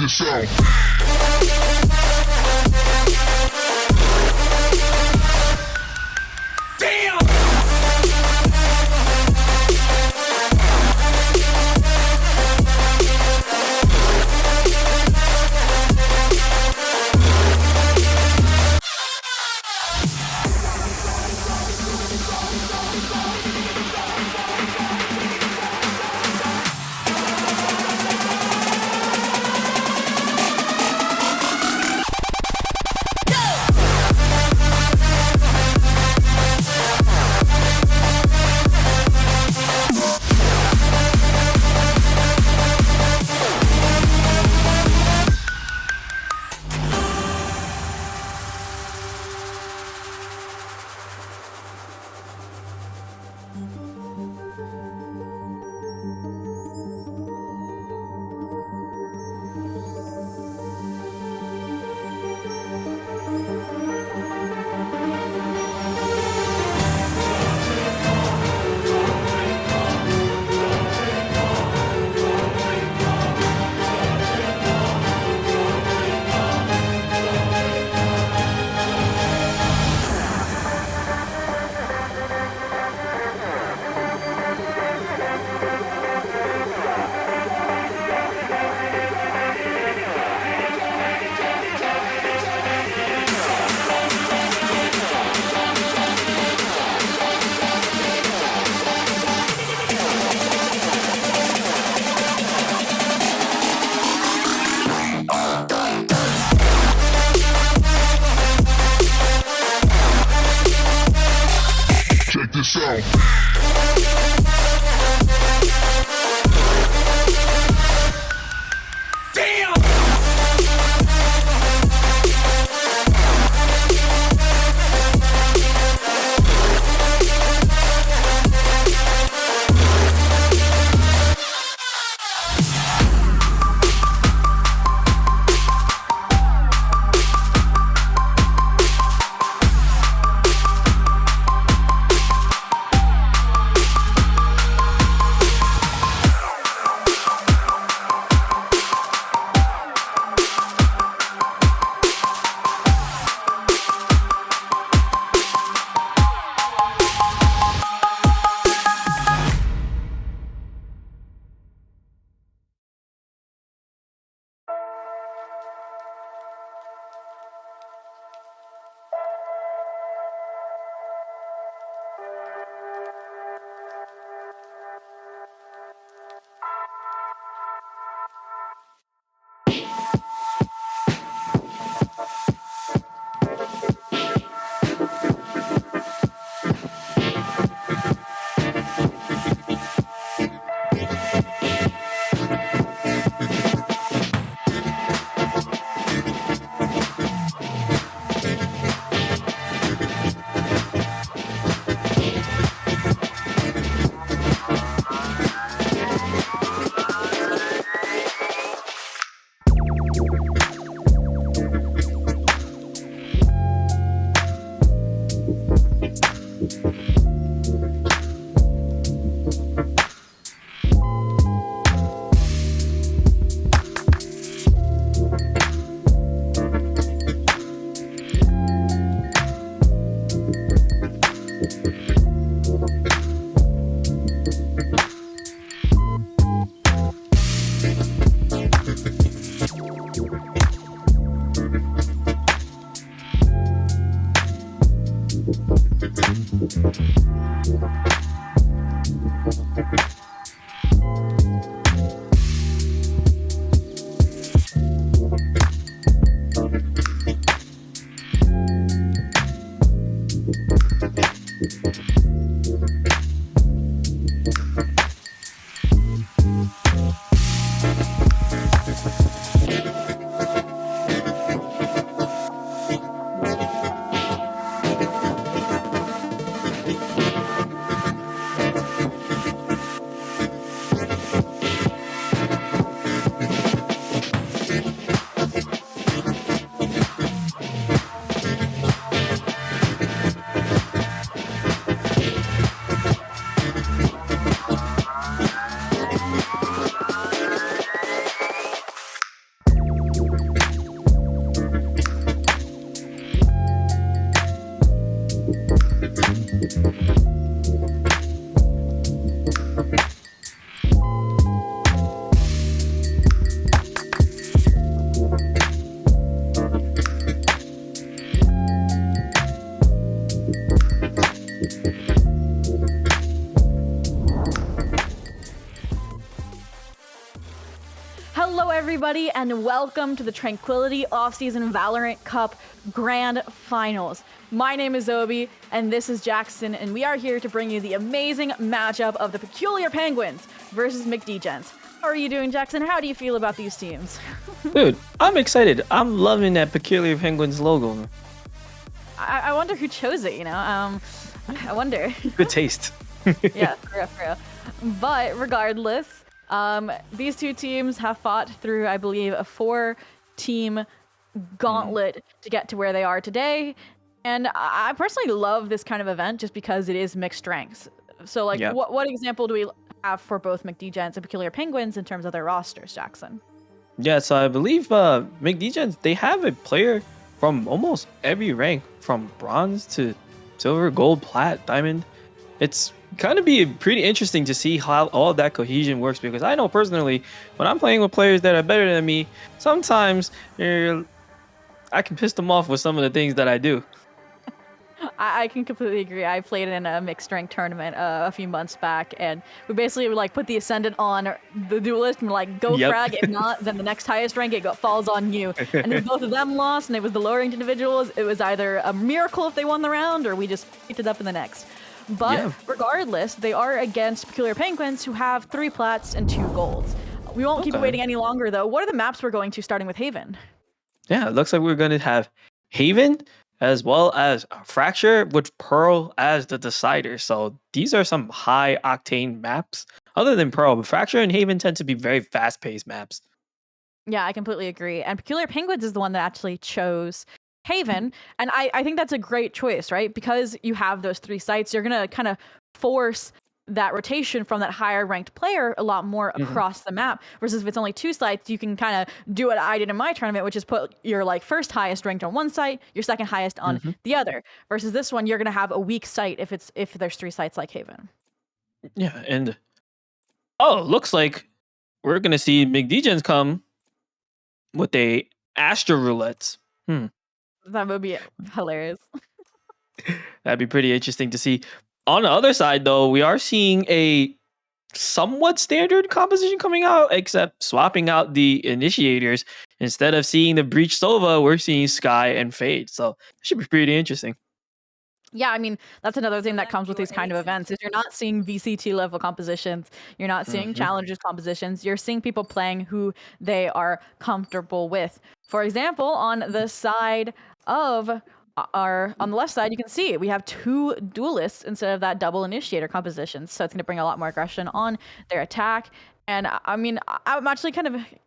this out. this out. Hello everybody and welcome to the Tranquility Offseason Valorant Cup Grand Finals. My name is Zhobiii and this is Jackson, and we are here to bring you the amazing matchup of the Peculiar Penguins versus McDgents. How are you doing, Jackson? How do you feel about these teams? Dude, I'm excited. I'm loving that Peculiar Penguins logo. I wonder who chose it, you know? I wonder. Good taste. Yeah, for real. But regardless, these two teams have fought through, I believe, a 4-team gauntlet to get to where they are today. And I personally love this kind of event just because it is mixed strengths. So, like, what example do we have for both McDgents and Peculiar Penguins in terms of their rosters, Jackson? Yeah, so I believe McDgents, they have a player from almost every rank, from bronze to silver, gold, plat, diamond. It's kind of be pretty interesting to see how all that cohesion works, because I know personally when I'm playing with players that are better than me, sometimes I can piss them off with some of the things that I do. I can completely agree. I played in a mixed rank tournament a few months back, and we basically would like put the Ascendant on the Duelist and like go frag. If not, then the next highest rank falls on you. And if both of them lost and it was the lower ranked individuals, it was either a miracle if they won the round or we just picked it up in the next. But Yeah. regardless, they are against Peculiar Penguins, who have 3 plats and 2 golds. We won't keep Okay. waiting any longer, though. What are the maps we're going to, starting with Haven? Yeah, it looks like we're going to have Haven as well as Fracture with Pearl as the decider. So these are some high octane maps. Other than Pearl, but Fracture and Haven tend to be very fast paced maps. Yeah, I completely agree. And Peculiar Penguins is the one that actually chose Haven. And I think that's a great choice, right? Because you have those 3 sites, you're going to kind of force that rotation from that higher ranked player a lot more across the map. Versus if it's only 2 sites, you can kind of do what I did in my tournament, which is put your like first highest ranked on one site, your second highest on the other. Versus this one, you're going to have a weak site if there's 3 sites like Haven. Yeah, and looks like we're going to see McDegens come with a Astro Roulette. That would be hilarious. That'd be pretty interesting to see. On the other side, though, we are seeing a somewhat standard composition coming out, except swapping out the initiators. Instead of seeing the Breach Sova, we're seeing Sky and Fade. So it should be pretty interesting. Yeah, I mean, that's another thing that comes with these kind of events is you're not seeing VCT level compositions. You're not seeing challengers compositions. You're seeing people playing who they are comfortable with. For example, on the side of on the left side, you can see we have 2 duelists instead of that double initiator composition. So it's going to bring a lot more aggression on their attack. And I mean, I'm actually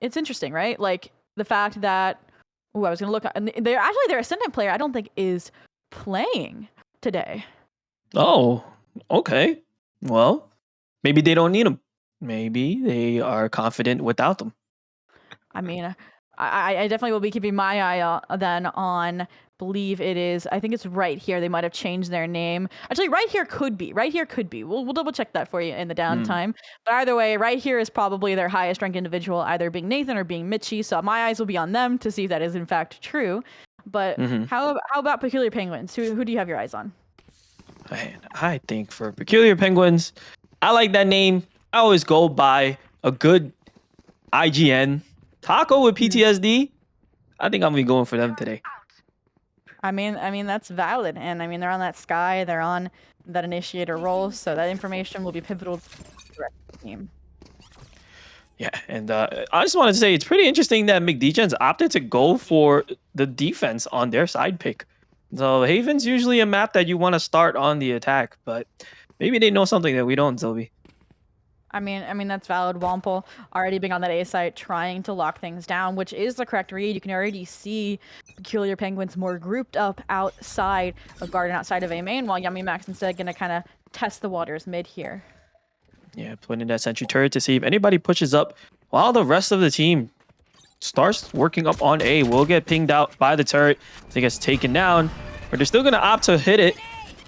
it's interesting, right? Like the fact that, I was going to look at, and their Ascendant player, I don't think is playing today. Oh, okay. Well, maybe they don't need them. Maybe they are confident without them. I mean, I definitely will be keeping my eye out then on, believe it is, I think it's right here. They might have changed their name. Actually, right here could be. We'll double check that for you in the downtime. But either way, right here is probably their highest ranked individual, either being Nathan or being Mitchie. So my eyes will be on them to see if that is in fact true. But how about Peculiar Penguins? Who do you have your eyes on? Man, I think for Peculiar Penguins, I like that name. I always go by a good IGN. Taco with PTSD. I think I'm gonna be going for them today. I mean that's valid, and I mean they're on that Sky, they're on that initiator role, so that information will be pivotal to the rest of the team. Yeah, and I just wanted to say it's pretty interesting that McDegens opted to go for the defense on their side pick. So Haven's usually a map that you want to start on the attack, but maybe they know something that we don't, Zhobiii. I mean that's valid. Wample already being on that A site trying to lock things down, which is the correct read. You can already see Peculiar Penguins more grouped up outside of Garden, outside of A main, while Yummy Max instead gonna kind of test the waters mid here. Yeah, putting that sentry turret to see if anybody pushes up while the rest of the team starts working up on A. Will get pinged out by the turret. It gets taken down, but they're still gonna opt to hit it,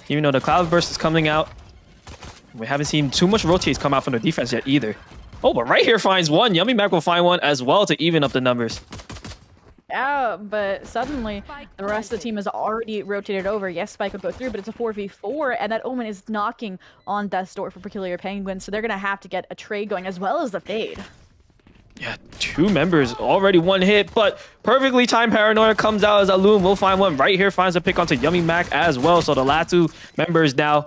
even though the cloud burst is coming out. We haven't seen too much rotates come out from the defense yet either. Oh, but right here finds one. Yummy Mac will find one as well to even up the numbers. Yeah, but suddenly the rest of the team has already rotated over. Yes, Spike would go through, but it's a 4v4, and that Omen is knocking on death's door for Peculiar Penguins, so they're going to have to get a trade going as well as the fade. Yeah, 2 members already 1 hit, but perfectly timed Paranoia comes out as Alum will find one right here, finds a pick onto Yummy Mac as well. So the last 2 members now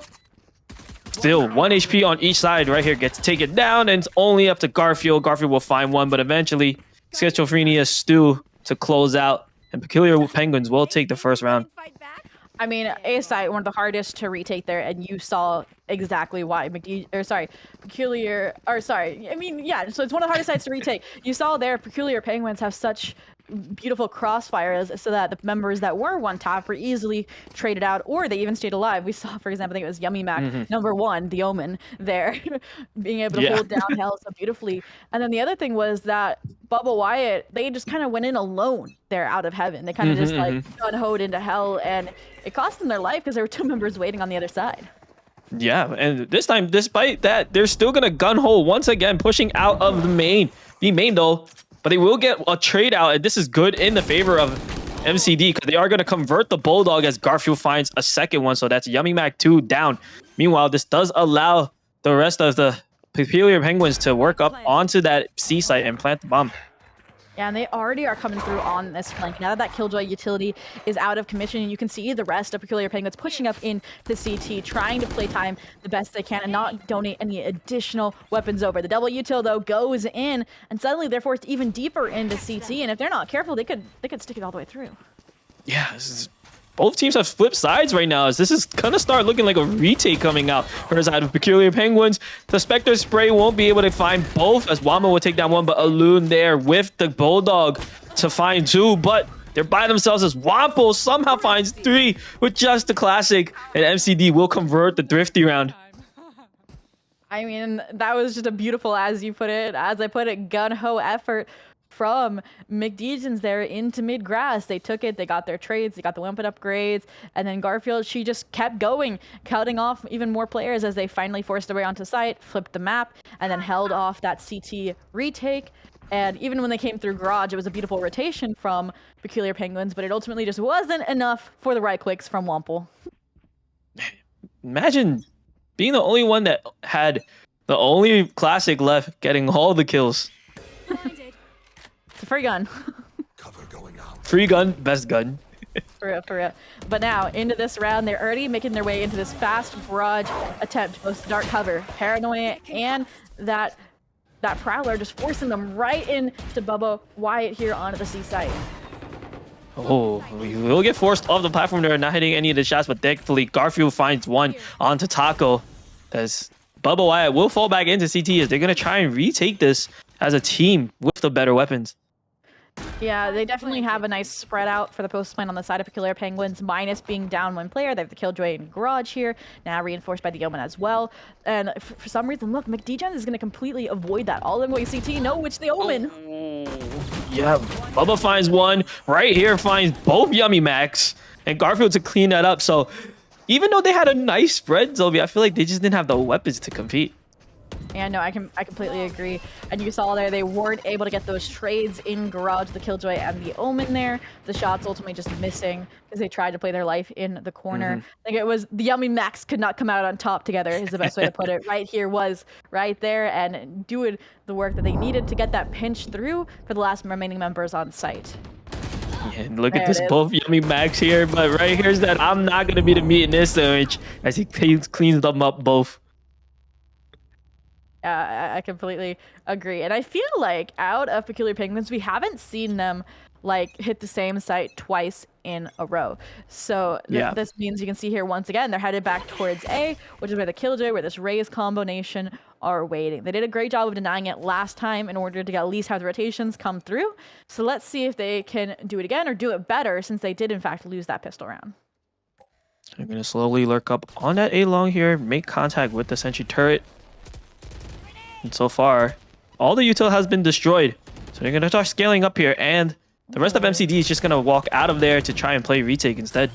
still 1 HP on each side right here, gets taken down, and it's only up to Garfield. Garfield will find one, but eventually Schizophrenia Stew to close out, and Peculiar Penguins will take the first round. I mean, A site, one of the hardest to retake there, and you saw exactly why Peculiar, or sorry, I mean, yeah, so it's one of the hardest sites to retake. You saw there, Peculiar Penguins have such beautiful crossfires so that the members that were one top were easily traded out, or they even stayed alive. We saw, for example, I think it was Yummy Mac, #1, the Omen, there, being able to hold down hell so beautifully. And then the other thing was that Bubba Wyatt, they just kind of went in alone there out of heaven. They kind of just like gun-hoed into hell, and it cost them their life because there were 2 members waiting on the other side. Yeah, and this time, despite that, they're still gonna gun hole once again, pushing out of the main. The main though, but they will get a trade out, and this is good in the favor of MCD because they are gonna convert the Bulldog as Garfield finds a second one. So that's Yummy Mac 2 down. Meanwhile, this does allow the rest of the Peculiar Penguins to work up onto that C site and plant the bomb. Yeah, and they already are coming through on this flank. Now that that Killjoy utility is out of commission, you can see the rest of Peculiar Penguins pushing up into CT, trying to play time the best they can and not donate any additional weapons over. The double util, though, goes in, and suddenly they're forced even deeper into CT, and if they're not careful, they could stick it all the way through. Yeah, both teams have flipped sides right now. As this is gonna start looking like a retake coming out for the side of Peculiar Penguins. The Spectre Spray won't be able to find both, as Wama will take down one, but Alun there with the Bulldog to find two, but they're by themselves as Wampo somehow finds three with just the classic, and MCD will convert the Thrifty round. I mean, that was just a beautiful, as I put it, gun-ho effort from McDegens there into mid-grass. They took it, they got their trades, they got the weapon upgrades, and then Garfield, she just kept going, cutting off even more players as they finally forced their way onto site, flipped the map, and then held off that CT retake. And even when they came through Garage, it was a beautiful rotation from Peculiar Penguins, but it ultimately just wasn't enough for the right clicks from Wample. Imagine being the only one that had the only classic left getting all the kills. It's a free gun. Free gun, best gun. For real. But now, into this round, they're already making their way into this fast barrage attempt, both dark cover, Paranoia, and that Prowler, just forcing them right into Bubba Wyatt here onto the seaside. Oh, we will get forced off the platform there, not hitting any of the shots, but thankfully Garfield finds one onto Taco. As Bubba Wyatt will fall back into CT as they're going to try and retake this as a team with the better weapons. Yeah, they definitely have a nice spread out for the post plan on the side of Peculiar Penguins, minus being down one player. They have the Killjoy and Garage here, now reinforced by the Yeoman as well. And for some reason, look, McDegens is going to completely avoid that. All of them going CT, no, it's the Omen. Yeah, Bubba finds one. Right here finds both Yummy Max. And Garfield to clean that up. So even though they had a nice spread, Zhobiii, I feel like they just didn't have the weapons to compete. Yeah, no, I completely agree. And you saw there, they weren't able to get those trades in Garage, the Killjoy and the Omen there. The shots ultimately just missing because they tried to play their life in the corner. I think it was the Yummy Max could not come out on top together is the best way to put it. Right here was right there and doing the work that they needed to get that pinch through for the last remaining members on site. Yeah, and look at this, both Yummy Max here, but right here's that I'm not going to be the meat in this image as he cleans them up both. I completely agree. And I feel like out of Peculiar Penguins, we haven't seen them like hit the same site twice in a row. So this means you can see here once again, they're headed back towards A, which is where the Killjoy, where this Raze combination are waiting. They did a great job of denying it last time in order to at least have the rotations come through. So let's see if they can do it again or do it better since they did in fact lose that pistol round. They're going to slowly lurk up on that A long here, make contact with the sentry turret. And so far, all the util has been destroyed. So they're going to start scaling up here, and the rest of MCD is just going to walk out of there to try and play retake instead.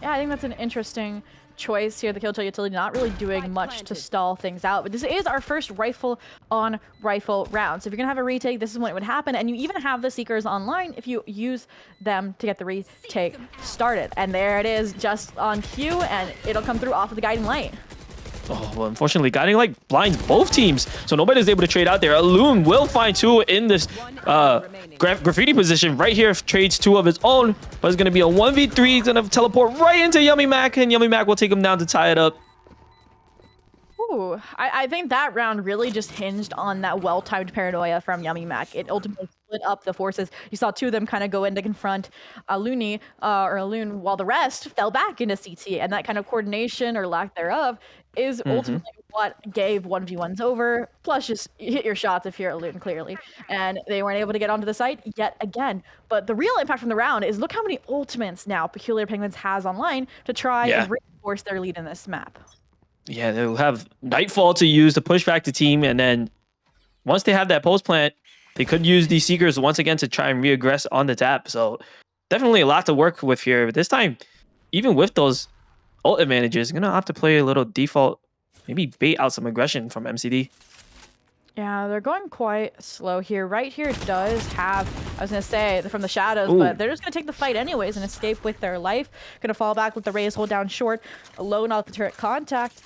Yeah, I think that's an interesting choice here. The Killjoy utility not really doing much to stall things out, but this is our first rifle on rifle round. So if you're going to have a retake, this is when it would happen. And you even have the Seekers online if you use them to get the retake started. And there it is, just on cue, and it'll come through off of the Guiding Light. Oh, well, unfortunately, Guiding Light blinds both teams, so nobody's able to trade out there. Alun will find two in this graffiti position. Right here, trades two of his own, but it's going to be a 1v3. He's going to teleport right into Yummy Mac, and Yummy Mac will take him down to tie it up. Ooh, I think that round really just hinged on that well-timed paranoia from Yummy Mac. It ultimately split up the forces. You saw two of them kind of go in to confront Alun, while the rest fell back into CT, and that kind of coordination or lack thereof is ultimately what gave 1v1s over, plus just hit your shots if you're Alun, clearly. And they weren't able to get onto the site yet again. But the real impact from the round is look how many ultimates now Peculiar Penguins has online to try and reinforce their lead in this map. Yeah, they'll have Nightfall to use to push back the team, and then once they have that post plant, they could use these Seekers once again to try and reaggress on the tap. So definitely a lot to work with here. But this time, even with those ult advantages, I'm going to have to play a little default, maybe bait out some aggression from MCD. Yeah, they're going quite slow here. Right here does have, I was going to say, from the shadows, but they're just going to take the fight anyways and escape with their life. Going to fall back with the Raze hold down short, alone out the turret contact.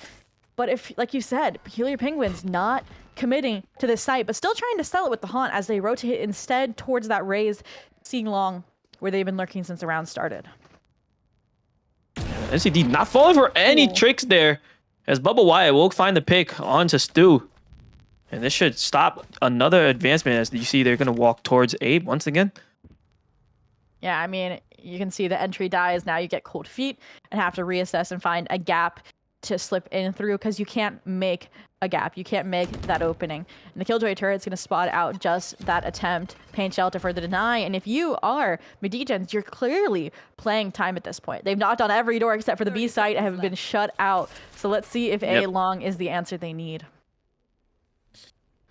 But if, like you said, Peculiar Penguins not committing to this site, but still trying to sell it with the Haunt as they rotate instead towards that raised seeing long where they've been lurking since the round started. NCD not falling for any tricks there, as Bubba Wyatt will find the pick onto Stu. And this should stop another advancement, as you see they're going to walk towards Abe once again. Yeah, I mean, you can see the entry dies. Now you get cold feet and have to reassess and find a gap to slip in through, because you can't make a gap. You can't make that opening. And the Killjoy turret's going to spot out just that attempt, paint shelter for the deny. And if you are McDegens, you're clearly playing time at this point. They've knocked on every door except for the B site and have been shut out. So let's see if A long is the answer they need.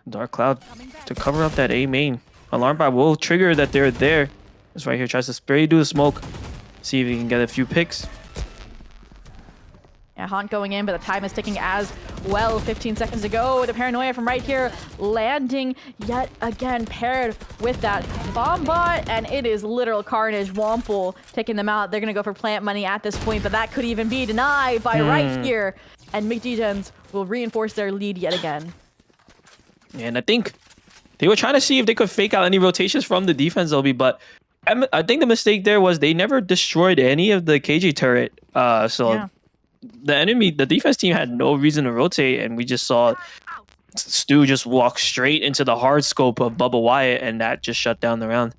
Dark Cloud to cover up that A main. Alarm bot will trigger that they're there. This right here tries to spray do the smoke. See if he can get a few picks. Yeah, Haunt going in, but the time is ticking as well. 15 seconds to go. The paranoia from right here landing yet again, paired with that bomb bot, and it is literal carnage. Womple taking them out. They're going to go for plant money at this point, but that could even be denied by right here. And McDegens will reinforce their lead yet again. And I think they were trying to see if they could fake out any rotations from the defense, Zhobiii, but I think the mistake there was they never destroyed any of the KJ turret. The defense team had no reason to rotate, and we just saw Stu just walk straight into the hard scope of Bubba Wyatt, and that just shut down the round.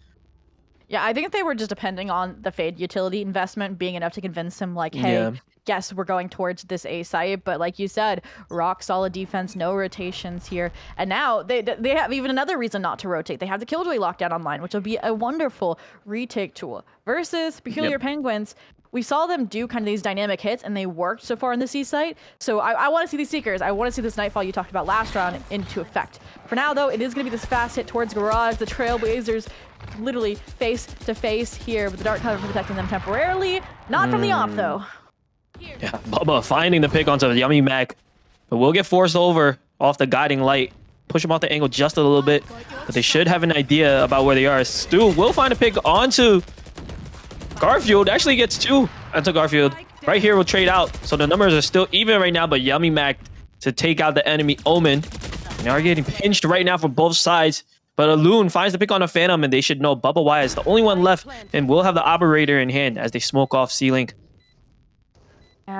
Yeah, I think they were just depending on the Fade utility investment being enough to convince him, like, hey, yes, we're going towards this A site, but like you said, rock solid defense, no rotations here. And now they have even another reason not to rotate. They have the Killjoy lockdown online, which will be a wonderful retake tool. Versus Peculiar Penguins, we saw them do kind of these dynamic hits, and they worked so far in the C site. So I want to see these Seekers. I want to see this Nightfall you talked about last round into effect. For now, though, it is going to be this fast hit towards Garage. The Trailblazers literally face to face here, with the dark cover protecting them temporarily. Not from the off, though. Yeah, Bubba finding the pick onto Yummy Mac, but will get forced over off the guiding light. Push him off the angle just a little bit, but they should have an idea about where they are. Stu will find a pick onto Garfield. Actually gets two onto Garfield. Right here will trade out, so the numbers are still even right now, but Yummy Mac to take out the enemy Omen. And they are getting pinched right now from both sides, but Alun finds the pick on a Phantom, and they should know Bubba Wyatt is the only one left, and will have the operator in hand as they smoke off C-Link.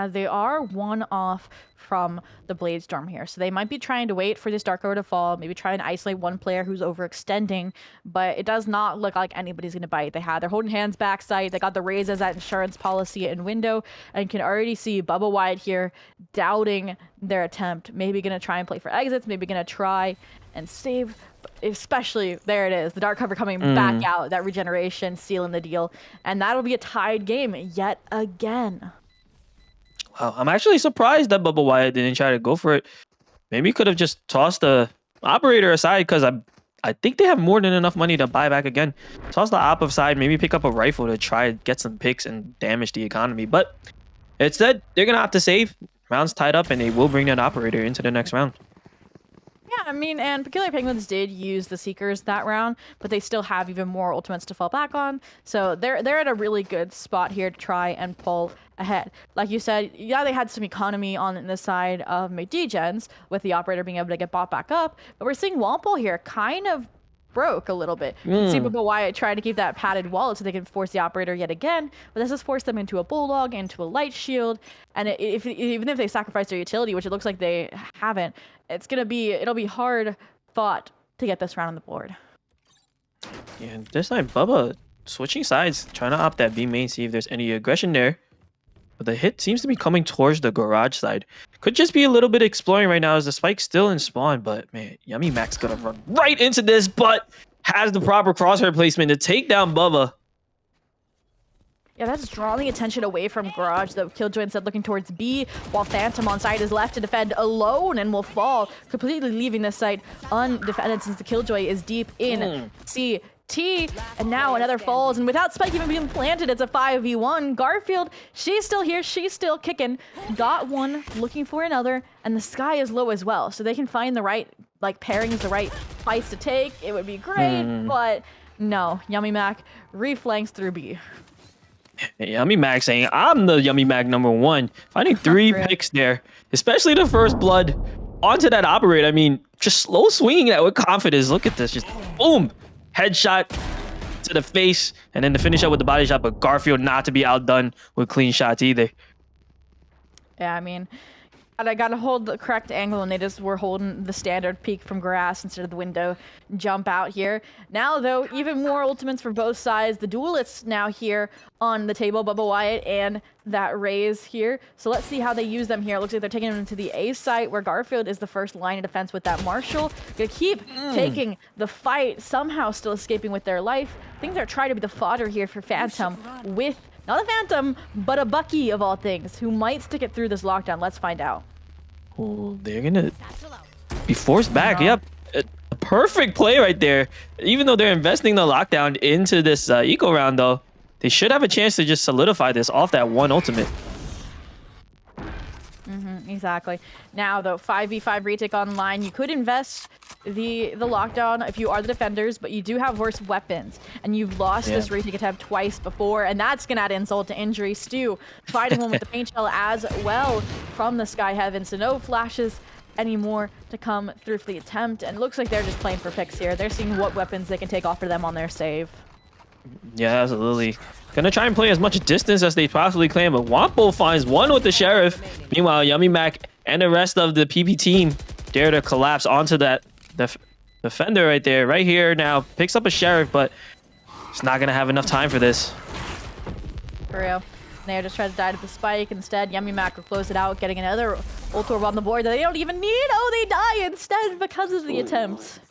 They are one off from the Blade Storm here, so they might be trying to wait for this Dark Cover to fall, maybe try and isolate one player who's overextending, but it does not look like anybody's going to bite. They're holding hands backside, they got the raise as that insurance policy in window, and can already see Bubba Wyatt here doubting their attempt, maybe going to try and play for exits, maybe going to try and save, especially, there it is, the Dark Cover coming back out, that regeneration, sealing the deal, and that'll be a tied game yet again. Wow, I'm actually surprised that Bubba Wyatt didn't try to go for it. Maybe he could have just tossed the operator aside, because I think they have more than enough money to buy back again. Toss the op aside, maybe pick up a rifle to try to get some picks and damage the economy. But instead, they're going to have to save. Round's tied up, and they will bring that operator into the next round. Yeah, I mean, and Peculiar Penguins did use the Seekers that round, but they still have even more ultimates to fall back on. So they're at a really good spot here to try and pull ahead. Like you said, yeah, they had some economy on the side of McDegens with the operator being able to get bought back up, but we're seeing Womple here kind of broke a little bit. You can see Bubba Wyatt trying to keep that padded wallet so they can force the operator yet again, but this has forced them into a Bulldog, into a Light Shield, and even if they sacrifice their utility, which it looks like they haven't, it'll be hard fought to get this round on the board. Yeah, this time Bubba switching sides, trying to opt that B main, see if there's any aggression there. But the hit seems to be coming towards the Garage side. Could just be a little bit exploring right now as the spike's still in spawn, but man, Yummy Mac's gonna run right into this, but has the proper crosshair placement to take down Bubba. Yeah, that's drawing attention away from Garage, though. Killjoy instead looking towards B, while Phantom on side is left to defend alone and will fall, completely leaving this site undefended since the Killjoy is deep in CT. And now another falls, and without Spike even being planted, it's a 5v1. Garfield, she's still here, she's still kicking. Got one, looking for another, and the sky is low as well, so they can find the right, like, pairings, the right place to take. It would be great, but no. Yummy Mac reflanks through B. Yummy Mac saying, I'm the Yummy Mac #1. Finding 3 Real. picks there, especially the first blood onto that operator. I mean, just slow swinging that with confidence. Look at this. Just boom. Headshot to the face. And then to finish up with the body shot. But Garfield not to be outdone with clean shots either. Yeah, I mean, I gotta hold the correct angle, and they just were holding the standard peek from grass instead of the window jump out here. Now, though, even more ultimates for both sides. The duelists now here on the table, Bubba Wyatt and that Raze here. So let's see how they use them here. It looks like they're taking them to the A site, where Garfield is the first line of defense with that Marshall. Gonna keep taking the fight, somehow still escaping with their life. Things are trying to be the fodder here for Phantom with... not a Phantom, but a Bucky of all things, who might stick it through this lockdown. Let's find out. Oh, they're gonna be forced back. Yep. A perfect play right there. Even though they're investing the lockdown into this eco round, though, they should have a chance to just solidify this off that one ultimate. Exactly. Now, though, 5v5 retake online, you could invest the lockdown if you are the defenders, but you do have worse weapons, and you've lost this retake attempt twice before, and that's gonna add insult to injury. Stu fighting one with the paint shell as well from the sky heaven, so no flashes anymore to come through for the attempt, and it looks like they're just playing for picks here. They're seeing what weapons they can take off for them on their save. Yeah, absolutely. Gonna try and play as much distance as they possibly can, but Wampo finds one with the Sheriff. Meanwhile, Yummy Mac and the rest of the PP team dare to collapse onto that defender right there. Right here now, picks up a Sheriff, but it's not gonna have enough time for this. For real. They're just trying to die to the spike. Instead, Yummy Mac will close it out, getting another ult orb on the board that they don't even need. Oh, they die instead because of the attempt.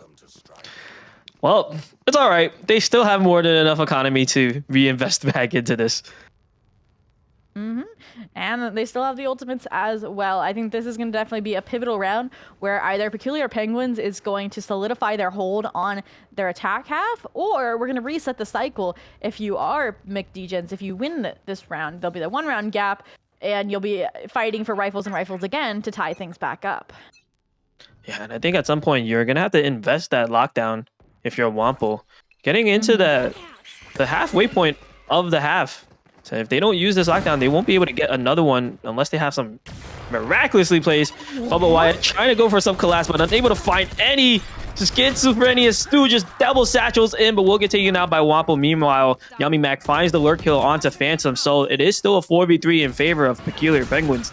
Well, it's all right. They still have more than enough economy to reinvest back into this. And they still have the ultimates as well. I think this is going to definitely be a pivotal round where either Peculiar Penguins is going to solidify their hold on their attack half, or we're going to reset the cycle. If you are McDegens, if you win this round, there'll be the 1 round gap, and you'll be fighting for rifles and rifles again to tie things back up. Yeah, and I think at some point you're going to have to invest that lockdown if you're Wampo. Getting into the halfway point of the half. So if they don't use this lockdown, they won't be able to get another one unless they have some miraculously plays. Bubba Wyatt trying to go for some collapse, but unable to find any. Schizophrenia Stu just double satchels in, but will get taken out by Wampo. Meanwhile, Yummy Mac finds the lurk kill onto Phantom, so it is still a 4v3 in favor of Peculiar Penguins.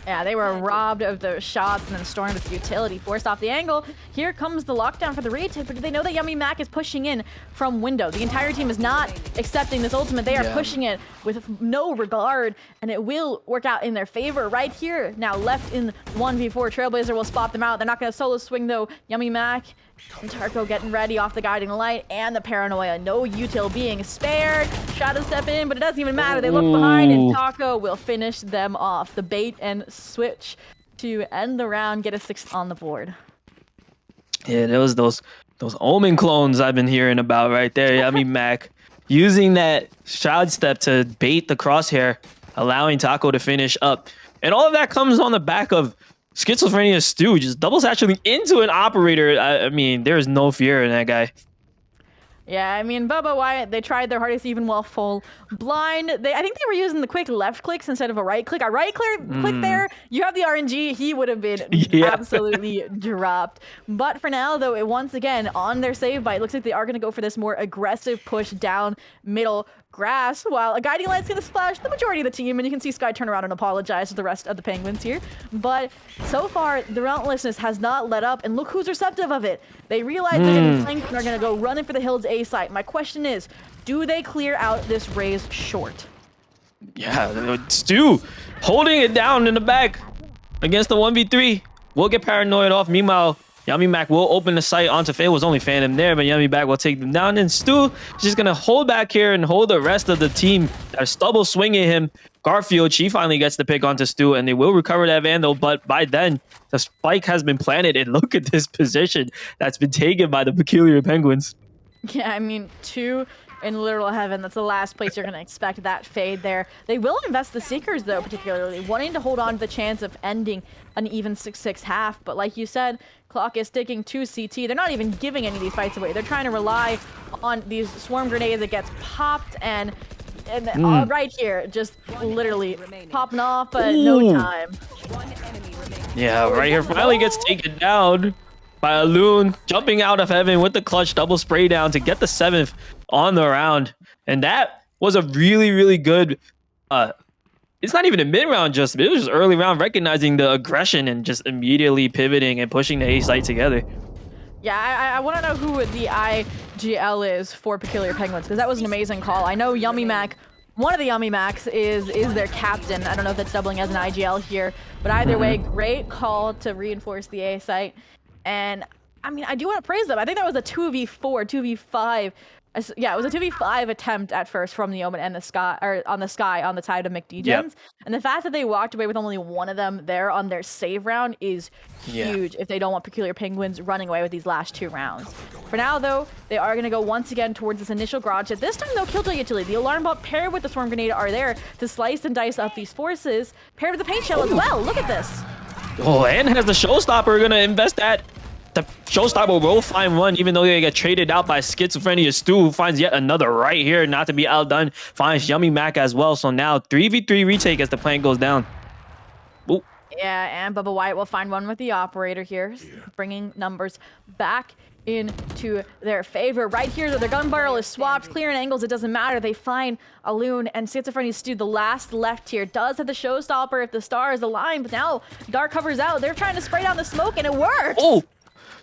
Yeah, they were robbed of those shots and then stormed with utility, forced off the angle. Here comes the lockdown for the retake, but do they know that Yummy Mac is pushing in from window? The entire team is not accepting this ultimate. They are pushing it with no regard, and it will work out in their favor right here. Now left in 1v4, Trailblazer will spot them out. They're not going to solo swing, though. Yummy Mac and Tarko getting ready off the guiding light, and the paranoia. No util being spared. Shadow step in, but it doesn't even matter. They look behind, and Taco will finish them off. The bait and switch to end the round, get a 6th on the board. Yeah, there was those Omen clones I've been hearing about right there. Yummy Mac using that shroud step to bait the crosshair, allowing Taco to finish up. And all of that comes on the back of Schizophrenia Stu just double satchelating into an operator. I mean, there's no fear in that guy. Yeah, I mean, Bubba Wyatt, they tried their hardest even while full blind. I think they were using the quick left clicks instead of a right click. A right click there, you have the RNG, he would have been absolutely dropped. But for now, though, it once again, on their save bite, looks like they are going to go for this more aggressive push down middle grass, while a guiding light's going to splash the majority of the team, and you can see Sky turn around and apologize to the rest of the Penguins here. But so far, the relentlessness has not let up, and look who's receptive of it. They realize they're getting flanked and are going to go running for the Hills A site. My question is, do they clear out this Raze short? Yeah, Stu holding it down in the back against the 1v3. We'll get paranoid off. Meanwhile, Yummy Mac will open the sight onto Faye. It was only Phantom there, but Yummy Mac will take them down. And Stu is just going to hold back here and hold the rest of the team that are stubble swinging him. Garfield, she finally gets the pick onto Stu, and they will recover that Vandal. But by then, the spike has been planted. And look at this position that's been taken by the Peculiar Penguins. Yeah, I mean, 2 in literal heaven. That's the last place you're going to expect that fade there. They will invest the Seekers, though, particularly, wanting to hold on to the chance of ending an even 6-6 half. But like you said, clock is ticking to CT. They're not even giving any of these fights away. They're trying to rely on these swarm grenades that gets popped, and And Mm. right here, just literally popping off, but no Ooh. time. Yeah, right here is that finally gets low? taken down by a loon, jumping out of heaven with the clutch double spray down to get the 7th on the round. And that was a really, really good it's not even a mid-round just, it was just early round recognizing the aggression and just immediately pivoting and pushing the A site together. Yeah, I want to know who the IGL is for Peculiar Penguins, because that was an amazing call. I know Yummy Mac, one of the Yummy Macs is their captain. I don't know if that's doubling as an IGL here, but either way, great call to reinforce the A site. And I mean, I do want to praise them. I think that was a 2v4, 2v5. Yeah, it was a 2v5 attempt at first from the Omen and the Sky, or on the Sky on the side of McDegens. Yep. And the fact that they walked away with only one of them there on their save round is huge if they don't want Peculiar Penguins running away with these last 2 rounds. For now, though, they are going to go once again towards this initial garage hit. This time, they'll kill the utility. The alarm bot paired with the swarm grenade are there to slice and dice up these forces, paired with the paint shell as well. Look at this. Oh, and has the showstopper gonna invest that. The showstopper will find one, even though they get traded out by Schizophrenia Stu, who finds yet another right here, not to be outdone. Finds Yummy Mac as well. So now 3v3 retake as the plant goes down. Ooh. Yeah, and Bubba White will find one with the operator here, bringing numbers back into their favor. Right here, the gun barrel is swapped, clearing angles, it doesn't matter. They find a loon, and Schizophrenia Stu, the last left here, does have the showstopper if the stars align, but now Dark covers out. They're trying to spray down the smoke, and it works! Oh!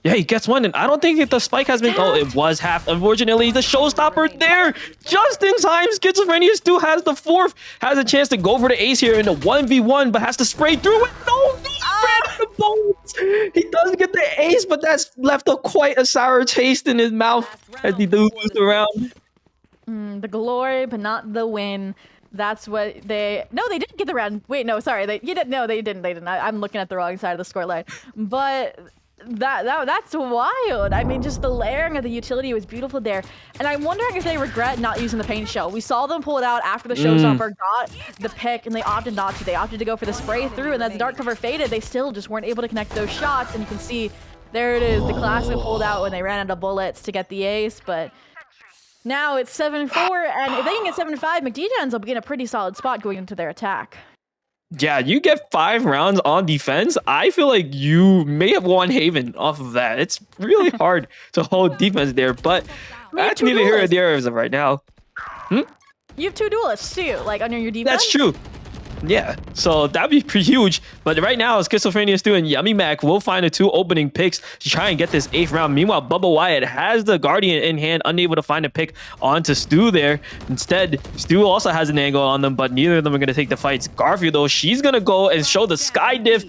Yeah, he gets one, and I don't think that the spike has been... Oh, it was half. Unfortunately, the showstopper there, just in time. Schizophrenia Stu has the 4th, has a chance to go for the ace here in the 1v1, but has to spray through it. No, he ran the bullets. He does get the ace, but that's left quite a sour taste in his mouth as he does lose the round. The glory, but not the win. That's what they... No, they didn't get the round. Wait, no, sorry. They didn't. I'm looking at the wrong side of the scoreline. But... That's wild. I mean, just the layering of the utility was beautiful there. And I'm wondering if they regret not using the paint shell. We saw them pull it out after the showstopper got the pick, and they opted not to. They opted to go for the spray through, and as the dark cover faded, they still just weren't able to connect those shots. And you can see, there it is. The classic pulled out when they ran out of bullets to get the ace, but now it's 7-4, and if they can get 7-5, McDegens will be in a pretty solid spot going into their attack. Yeah, you get 5 rounds on defense. I feel like you may have won Haven off of that. It's really hard to hold defense there, but that's neither here nor there as of right now. You have 2 duelists too, like under your defense. That's true. Yeah, so that'd be pretty huge. But right now, Schizophrenia Stu and Yummy Mac will find the 2 opening picks to try and get this 8th round. Meanwhile, Bubba Wyatt has the Guardian in hand, unable to find a pick onto Stu there. Instead, Stu also has an angle on them, but neither of them are going to take the fights. Garfield, though, she's going to go and show the Sky Diff.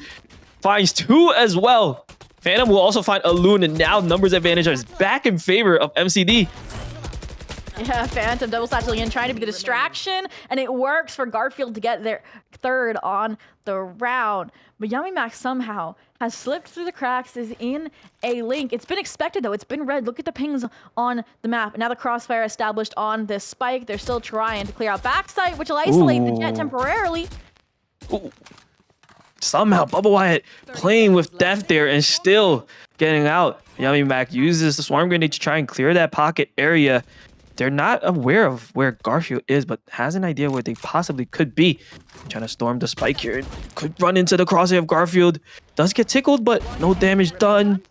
Finds 2 as well. Phantom will also find a Loon, and now numbers advantage is back in favor of MCD. Yeah, Phantom double satchel in, trying to be the distraction, and it works for Garfield to get their 3rd on the round. But Yummy Mac somehow has slipped through the cracks, is in a link. It's been expected though, it's been red. Look at the pings on the map. Now the crossfire established on this spike. They're still trying to clear out backside, which will isolate the jet temporarily. Ooh. Somehow Bubba Wyatt playing with death there and still getting out. Yummy Mac uses the swarm grenade to try and clear that pocket area. They're not aware of where Garfield is, but has an idea where they possibly could be. Trying to storm the spike here. Could run into the crosshair of Garfield. Does get tickled, but no damage done.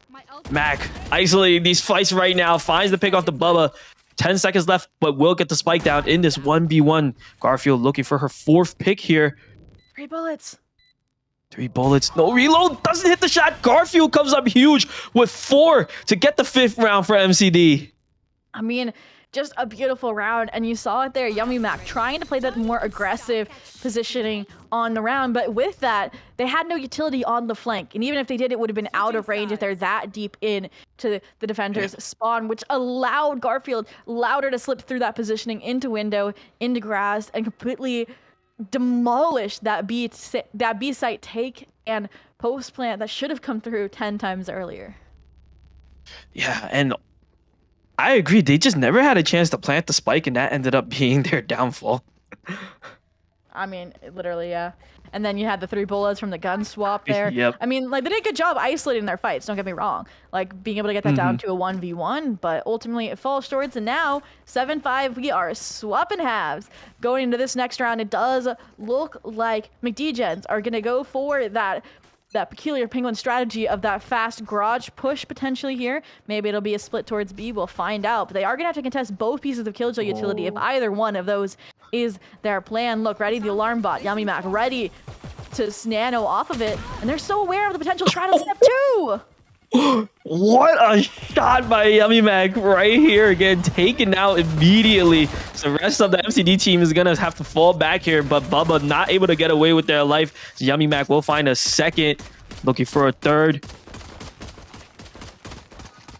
Mac isolating these fights right now. Finds the pick off the Bubba. 10 seconds left, but will get the spike down in this 1v1. Garfield looking for her 4th pick here. 3 bullets. 3 bullets. No reload. Doesn't hit the shot. Garfield comes up huge with 4 to get the 5th round for MCD. I mean... just a beautiful round, and you saw it there, Yummy Mac trying to play that more aggressive positioning on the round, but with that, they had no utility on the flank, and even if they did, it would have been out of range if they're that deep in to the defender's spawn, which allowed Garfield louder to slip through that positioning into window, into grass, and completely demolish that B site take and post plant that should have come through 10 times earlier. Yeah, and I agree. They just never had a chance to plant the spike, and that ended up being their downfall. I mean, literally, yeah. And then you had the 3 bullets from the gun swap there. Yep. I mean, like, they did a good job isolating their fights, don't get me wrong. Like, being able to get that down to a 1v1, but ultimately it falls short. And now, 7-5, we are swapping halves. Going into this next round, it does look like McDgens are going to go for that peculiar penguin strategy of that fast garage push potentially here. Maybe it'll be a split towards B, we'll find out. But they are gonna have to contest both pieces of Killjoy utility if either one of those is their plan. Look, ready, the alarm bot, Yummy Mac, ready to nano off of it. And they're so aware of the potential straddle step too. What a shot by Yummy Mac right here again, taken out immediately. So the rest of the MCD team is gonna have to fall back here, but Bubba not able to get away with their life. So Yummy Mac will find a second, looking for a third.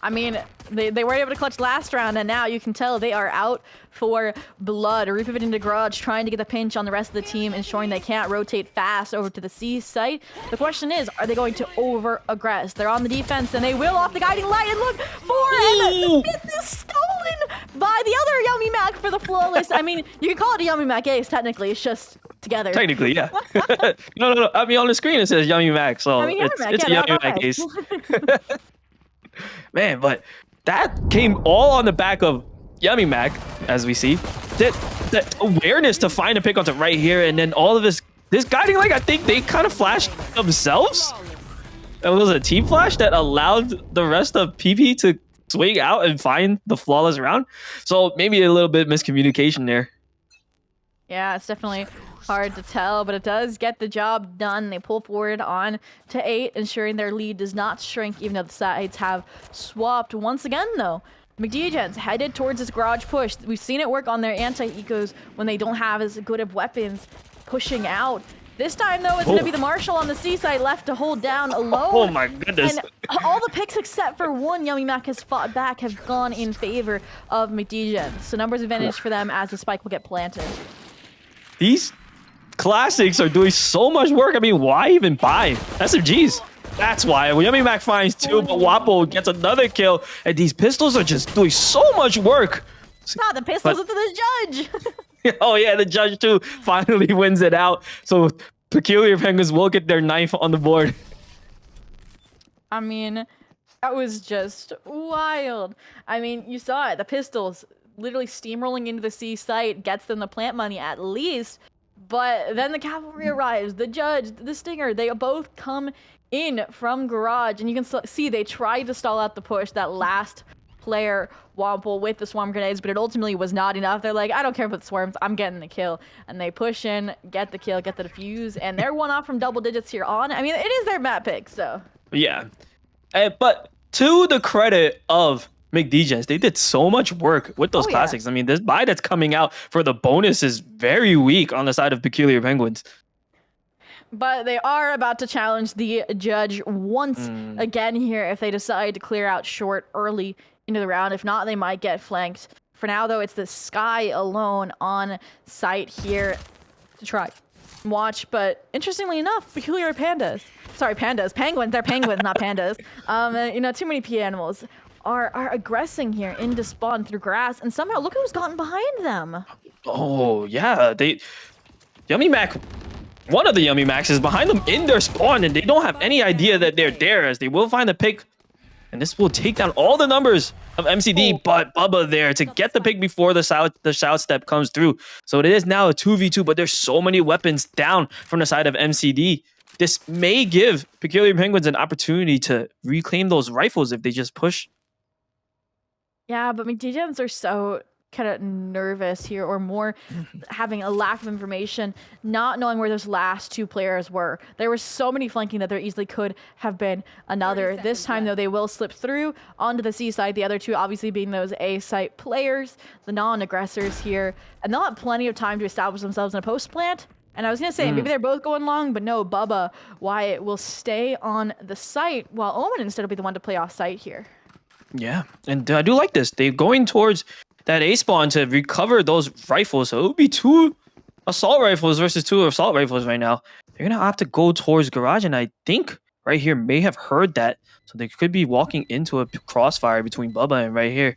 I mean, they weren't able to clutch last round, and now you can tell they are out for blood. Repivoting into garage, trying to get the pinch on the rest of the team, ensuring they can't rotate fast over to the C site. The question is, are they going to over-aggress? They're on the defense, and they will off the guiding light, and look, 4M is stolen by the other Yummy Mac for the flawless. I mean, you can call it a Yummy Mac ace, technically. It's just together. Technically, yeah. No. I mean, on the screen it says Yummy Mac, so I mean, it's a yeah, Yummy Mac ace. Man, but that came all on the back of Yummy Mac, as we see. The awareness to find a pick onto right here, and then all of this guiding light, I think they kind of flashed themselves. It was a team flash that allowed the rest of PP to swing out and find the flawless round. So maybe a little bit miscommunication there. Yeah, it's definitely hard to tell, but it does get the job done. They pull forward on to 8, ensuring their lead does not shrink, even though the sides have swapped. Once again, though, McDgens headed towards this garage push. We've seen it work on their anti-ecos when they don't have as good of weapons pushing out. This time, though, it's going to be the Marshal on the C side left to hold down alone. Oh my goodness. And all the picks except for one Yummy Mac has fought back have gone in favor of McDgens. So numbers advantage for them as the spike will get planted. These classics are doing so much work. I mean, why even buy SMGs? That's why. Yummy Mac finds 2, but Wapo gets another kill. And these pistols are just doing so much work. Ah, the pistols into the judge. Oh yeah, the judge too finally wins it out. So Peculiar Penguins will get their knife on the board. I mean, that was just wild. I mean, you saw it. The pistols literally steamrolling into the C site gets them the plant money at least. But then the cavalry arrives, the judge, the stinger, they both come in from garage, and you can see they tried to stall out the push. That last player wobble with the swarm grenades, but it ultimately was not enough. They're like, I don't care about the swarms, I'm getting the kill. And they push in, get the kill, get the defuse, and they're one off from double digits here on. I mean, it is their map pick, so. Yeah. But to the credit of McDgens, they did so much work with those classics. I mean, this buy that's coming out for the bonus is very weak on the side of Peculiar Penguins. But they are about to challenge the judge once again here if they decide to clear out short early into the round. If not, they might get flanked. For now, though, it's the Sky alone on site here to try and watch. But interestingly enough, Peculiar Penguins, they're penguins, not pandas. You know, too many P animals are aggressing here into spawn through grass, and somehow look who's gotten behind them. Oh yeah, Yummy Mac. One of the Yummy Macs is behind them in their spawn, and they don't have any idea that they're there, as they will find the pick. And this will take down all the numbers of MCD, but Bubba there to get the pick before the shout step comes through. So it is now a 2v2, but there's so many weapons down from the side of MCD. This may give Peculiar Penguins an opportunity to reclaim those rifles if they just push. Yeah, but McDgens are so kind of nervous here, or more having a lack of information, not knowing where those last 2 players were. There were so many flanking that there easily could have been another. This time, though, they will slip through onto the C side, the other 2 obviously being those A site players, the non-aggressors here, and they'll have plenty of time to establish themselves in a post plant. And I was going to say, maybe they're both going long, but no, Bubba Wyatt will stay on the site, while Omen instead will be the one to play off site here. Yeah, and I do like this. They're going towards that A spawn to recover those rifles. So it would be 2 assault rifles versus 2 assault rifles right now. They're going to opt to go towards garage, and I think right here may have heard that. So they could be walking into a crossfire between Bubba and right here.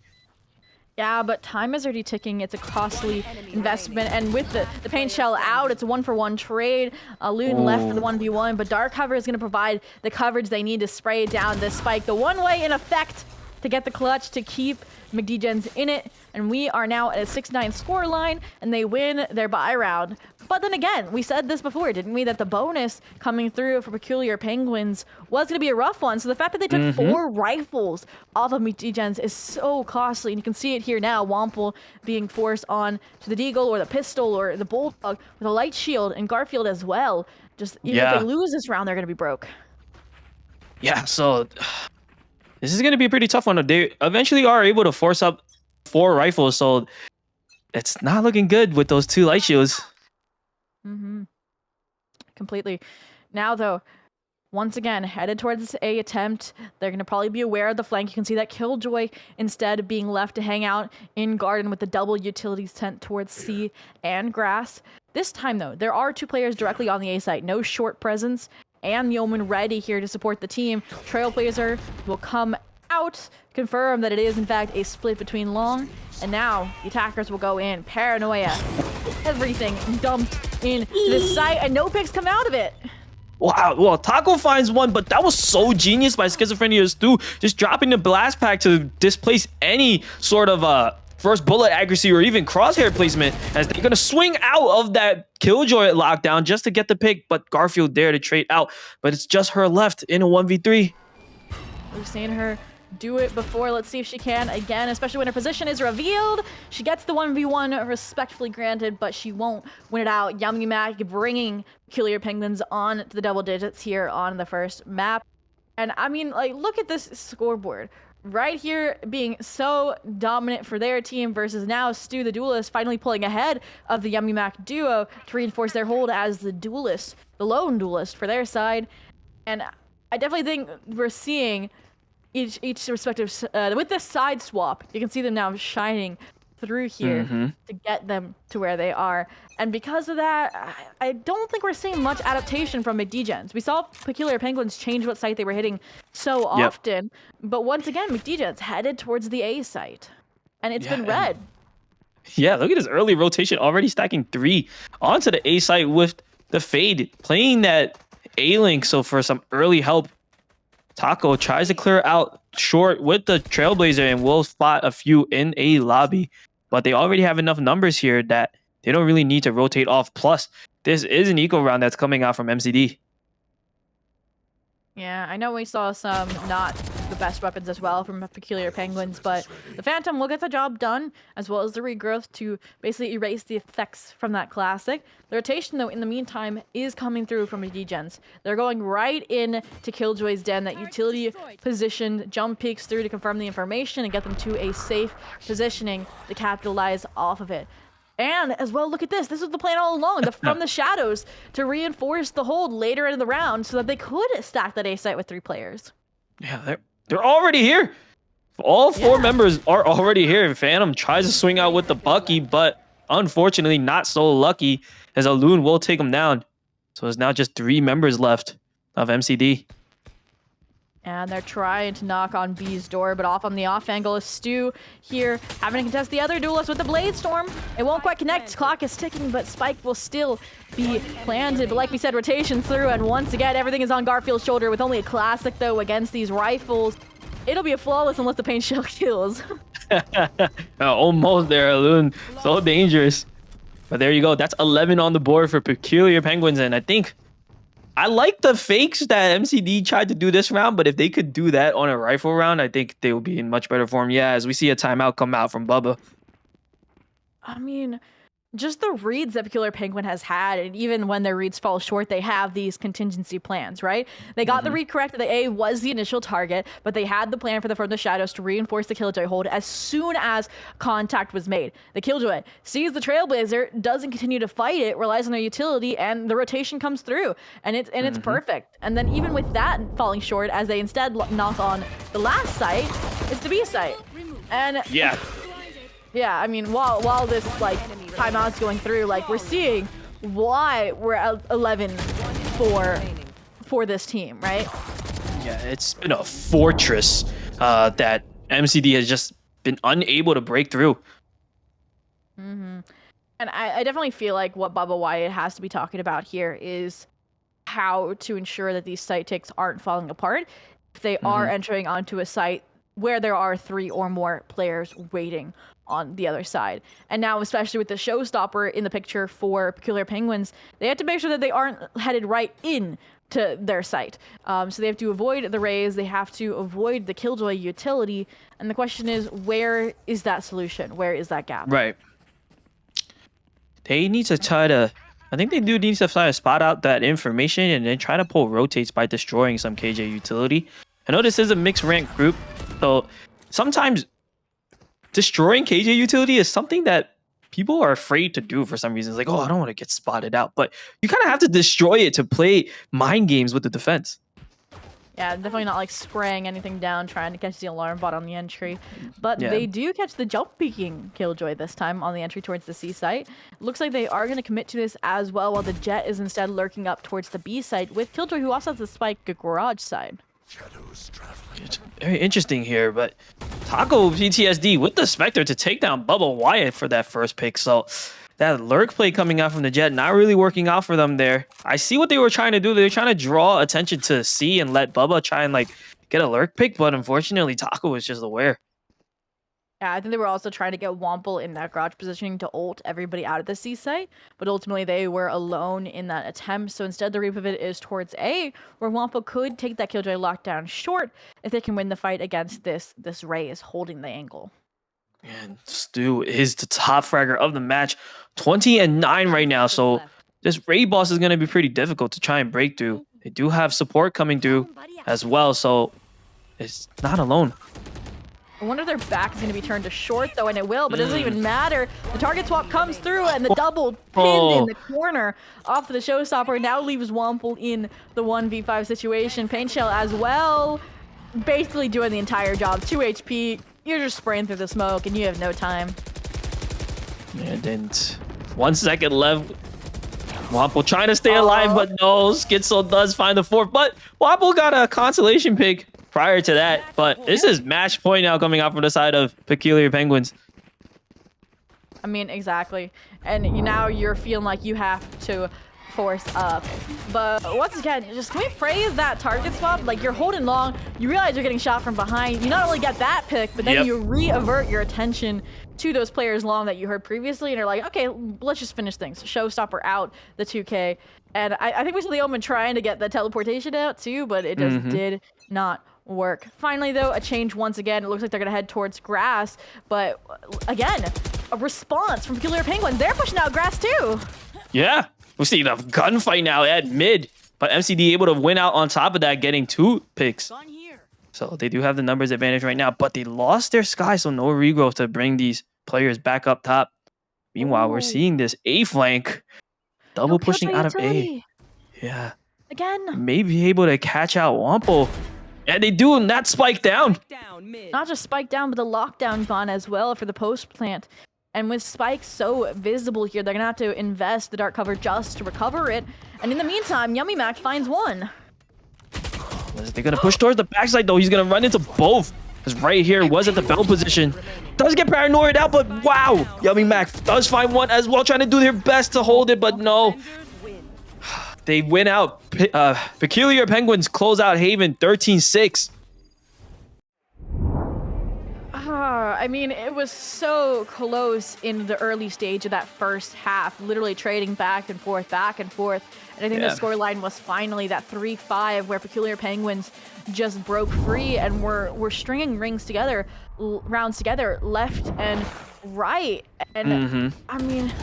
Yeah, but time is already ticking. It's a costly investment, and with the paint shell out, it's a 1-for-1 trade. Loon left for the 1v1, but Dark Cover is going to provide the coverage they need to spray down this spike. The one way in effect to get the clutch to keep McDgens in it, and we are now at a 6-9 score line, and they win their bye round. But then again, we said this before, didn't we, that the bonus coming through for Peculiar Penguins was going to be a rough one. So the fact that they took 4 rifles off of McDgens is so costly, and you can see it here now. Wample being forced on to the Deagle or the pistol or the Bulldog with a light shield, and Garfield as well. Just even if they lose this round, they're going to be broke. Yeah, so this is going to be a pretty tough one. They eventually are able to force up 4 rifles, so it's not looking good with those 2 light shields. Completely. Now, though, once again, headed towards this A attempt. They're going to probably be aware of the flank. You can see that Killjoy, instead of being left to hang out in garden with the double utilities tent towards C and grass. This time, though, there are 2 players directly on the A site. No short presence, and Yeoman ready here to support the team. Trailblazer will come out, confirm that it is, in fact, a split between long. And now the attackers will go in. Paranoia. Everything dumped in this site, and no picks come out of it. Wow, well, Taco finds one, but that was so genius by Schizophrenia Stu, just dropping the blast pack to displace any sort of first bullet accuracy or even crosshair placement, as they're gonna swing out of that Killjoy lockdown just to get the pick. But Garfield there to trade out, but it's just her left in a 1v3. We've seen her do it before. Let's see if she can again, especially when her position is revealed. She gets the 1v1 respectfully granted, but she won't win it out. Yummy Mac bringing Peculiar Penguins on to the double digits here on the first map. And I mean, like, look at this scoreboard right here, being so dominant for their team versus now Stu the Duelist finally pulling ahead of the Yummy Mac duo to reinforce their hold as the duelist, the lone duelist for their side. And I definitely think we're seeing each respective with this side swap, you can see them now shining through here to get them to where they are. And because of that, I don't think we're seeing much adaptation from McDgens. We saw Peculiar Penguins change what site they were hitting so often, but once again, McDgens headed towards the A site, and it's been red. Yeah, look at this early rotation, already stacking 3 onto the A site with the Fade, playing that A link. So for some early help, Taco tries to clear out short with the Trailblazer and will spot a few in a lobby. But they already have enough numbers here that they don't really need to rotate off. Plus, this is an eco round that's coming out from MCD. Yeah, I know we saw some not the best weapons as well from Peculiar Penguins, but the Phantom will get the job done, as well as the regrowth to basically erase the effects from that classic. The rotation, though, in the meantime, is coming through from the Degens. They're going right in to Killjoy's den. That utility position jump peeks through to confirm the information and get them to a safe positioning to capitalize off of it. And as well, look at this. This was the plan all along, from the shadows to reinforce the hold later in the round so that they could stack that A site with 3 players. Yeah, they're already here. All 4 members are already here. Phantom tries to swing out with the Bucky, but unfortunately not so lucky, as a Loon will take him down. So there's now just 3 members left of MCD. And they're trying to knock on B's door, but off on the off angle is Stu here, having to contest the other duelist with the Blade Storm. It won't quite connect. Clock is ticking, but Spike will still be planted. But like we said, rotation through, and once again, everything is on Garfield's shoulder with only a classic, though, against these rifles. It'll be a flawless unless the paint shell kills. Almost there, Loon. So dangerous. But there you go. That's 11 on the board for Peculiar Penguins, and I think I like the fakes that MCD tried to do this round, but if they could do that on a rifle round, I think they would be in much better form. Yeah, as we see a timeout come out from Bubba. I mean, just the reads that Peculiar Penguin has had, and even when their reads fall short, they have these contingency plans, right? They got the read correct that A was the initial target, but they had the plan from the shadows to reinforce the Killjoy hold as soon as contact was made. The Killjoy sees the Trailblazer, doesn't continue to fight it, relies on their utility, and the rotation comes through, and it's perfect. And then even with that falling short, as they instead knock on the last site, it's the B site. And yeah, I mean, while this like timeout's going through, like we're seeing why we're at 11 for this team, right? Yeah, it's been a fortress that MCD has just been unable to break through. And I definitely feel like what Bubba Wyatt has to be talking about here is how to ensure that these site ticks aren't falling apart if they are entering onto a site where there are 3 or more players waiting on the other side. And now, especially with the showstopper in the picture for Peculiar Penguins, they have to make sure that they aren't headed right in to their site. So they have to avoid the raise, they have to avoid the Killjoy utility, and the question is, where is that solution? Where is that gap? Right. They need to try to... I think they do need to try to spot out that information and then try to pull rotates by destroying some KJ utility. I know this is a mixed rank group, so sometimes destroying KJ utility is something that people are afraid to do for some reason. It's like, oh, I don't want to get spotted out. But you kind of have to destroy it to play mind games with the defense. Yeah, definitely not like spraying anything down, trying to catch the alarm bot on the entry. But they do catch the jump peeking Killjoy this time on the entry towards the C site. Looks like they are going to commit to this as well, while the Jet is instead lurking up towards the B site with Killjoy, who also has the spike garage side. It's very interesting here, but Taco PTSD with the Spectre to take down Bubba Wyatt for that first pick. So that lurk play coming out from the Jet not really working out for them there. I see what they were trying to do. They were trying to draw attention to C and let Bubba try and like get a lurk pick, but unfortunately Taco was just aware. Yeah, I think they were also trying to get Womple in that garage positioning to ult everybody out of the C site, but ultimately they were alone in that attempt. So instead, the repivot is towards A, where Womple could take that Killjoy lockdown short if they can win the fight against this Raze holding the angle. And Stu is the top fragger of the match, 20-9 right now. So this raid boss is going to be pretty difficult to try and break through. They do have support coming through as well, so it's not alone. I wonder if their back is going to be turned to short, though, and it will, but it doesn't even matter. The target swap comes through, and the double pinned in the corner off of the showstopper now leaves Womple in the 1v5 situation. Paint Shell as well, basically doing the entire job. 2 HP, you're just spraying through the smoke, and you have no time. And then 1 second left. Womple trying to stay alive, but no, Schizo does find the 4th, but Womple got a consolation pick prior to that, but this is match point now coming out from the side of Peculiar Penguins. I mean, exactly. And now you're feeling like you have to force up. But once again, just can we praise that target swap? Like, you're holding long, you realize you're getting shot from behind, you not only get that pick, but then you re-avert your attention to those players long that you heard previously, and you're like, okay, let's just finish things. Showstopper out, the 2K. And I think we saw the Omen trying to get the teleportation out too, but it just did not work. Finally, though, a change once again. It looks like they're going to head towards grass, but again, a response from Peculiar Penguins. They're pushing out grass too. Yeah, we see the gunfight now at mid, but MCD able to win out on top of that, getting 2 picks. So they do have the numbers advantage right now, but they lost their Sky, so no regrowth to bring these players back up top. Meanwhile, we're seeing this A flank double pushing out of A. Yeah. Again. Maybe able to catch out Womple. And they do not spike down. Not just spike down, but the lockdown gone as well for the post plant. And with Spike so visible here, they're going to have to invest the dark cover just to recover it. And in the meantime, Yummy Mac finds one. They're going to push towards the backside, though. He's going to run into both. Because right here was at the bell position. Does get paranoid out, but wow. Yummy Mac does find one as well, trying to do their best to hold it, but no. They win out. Peculiar Penguins close out Haven 13-6. I mean, it was so close in the early stage of that first half, literally trading back and forth. And I think the scoreline was finally that 3-5 where Peculiar Penguins just broke free and were stringing rounds together, left and right. And I mean,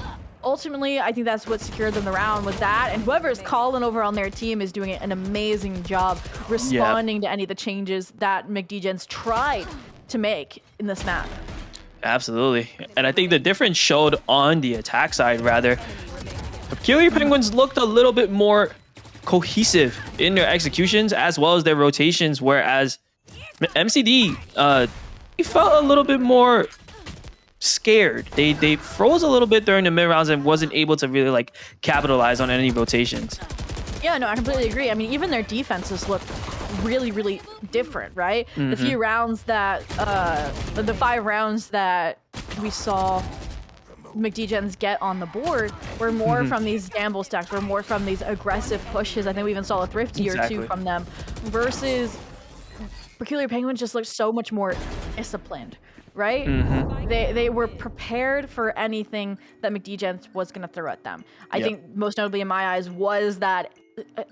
ultimately, I think that's what secured them the round was that. And whoever's calling over on their team is doing an amazing job responding to any of the changes that McDegens tried to make in this map. Absolutely. And I think the difference showed on the attack side, rather. The Peculiar Penguins looked a little bit more cohesive in their executions as well as their rotations, whereas MCD, he felt a little bit more scared. They froze a little bit during the mid rounds and wasn't able to really like capitalize on any rotations. Yeah, no, I completely agree. I mean, even their defenses looked really different, right? The Mm-hmm. few rounds that the 5 rounds that we saw McDgens get on the board were more Mm-hmm. from these gamble stacks, were more from these aggressive pushes. I think we even saw a thrifty or two Exactly. from them, versus Peculiar Penguins just looked so much more disciplined, right? Mm-hmm. They were prepared for anything that McDgens was going to throw at them. I Yep. think most notably in my eyes was that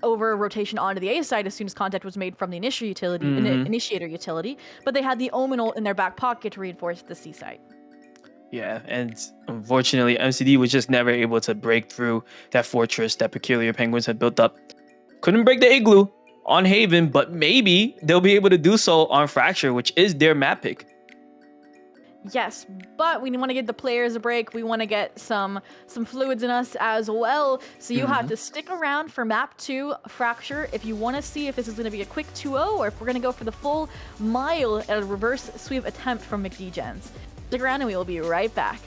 over rotation onto the A side as soon as contact was made from the Mm-hmm. initiator utility, but they had the Omen ult in their back pocket to reinforce the C side. Yeah, and unfortunately, MCD was just never able to break through that fortress that Peculiar Penguins had built up. Couldn't break the igloo on Haven, but maybe they'll be able to do so on Fracture, which is their map pick. Yes, but we want to give the players a break. We want to get some fluids in us as well. So you have to stick around for map 2 Fracture if you want to see if this is going to be a quick 2-0 or if we're going to go for the full mile at a reverse sweep attempt from McDgens. Stick around and we will be right back.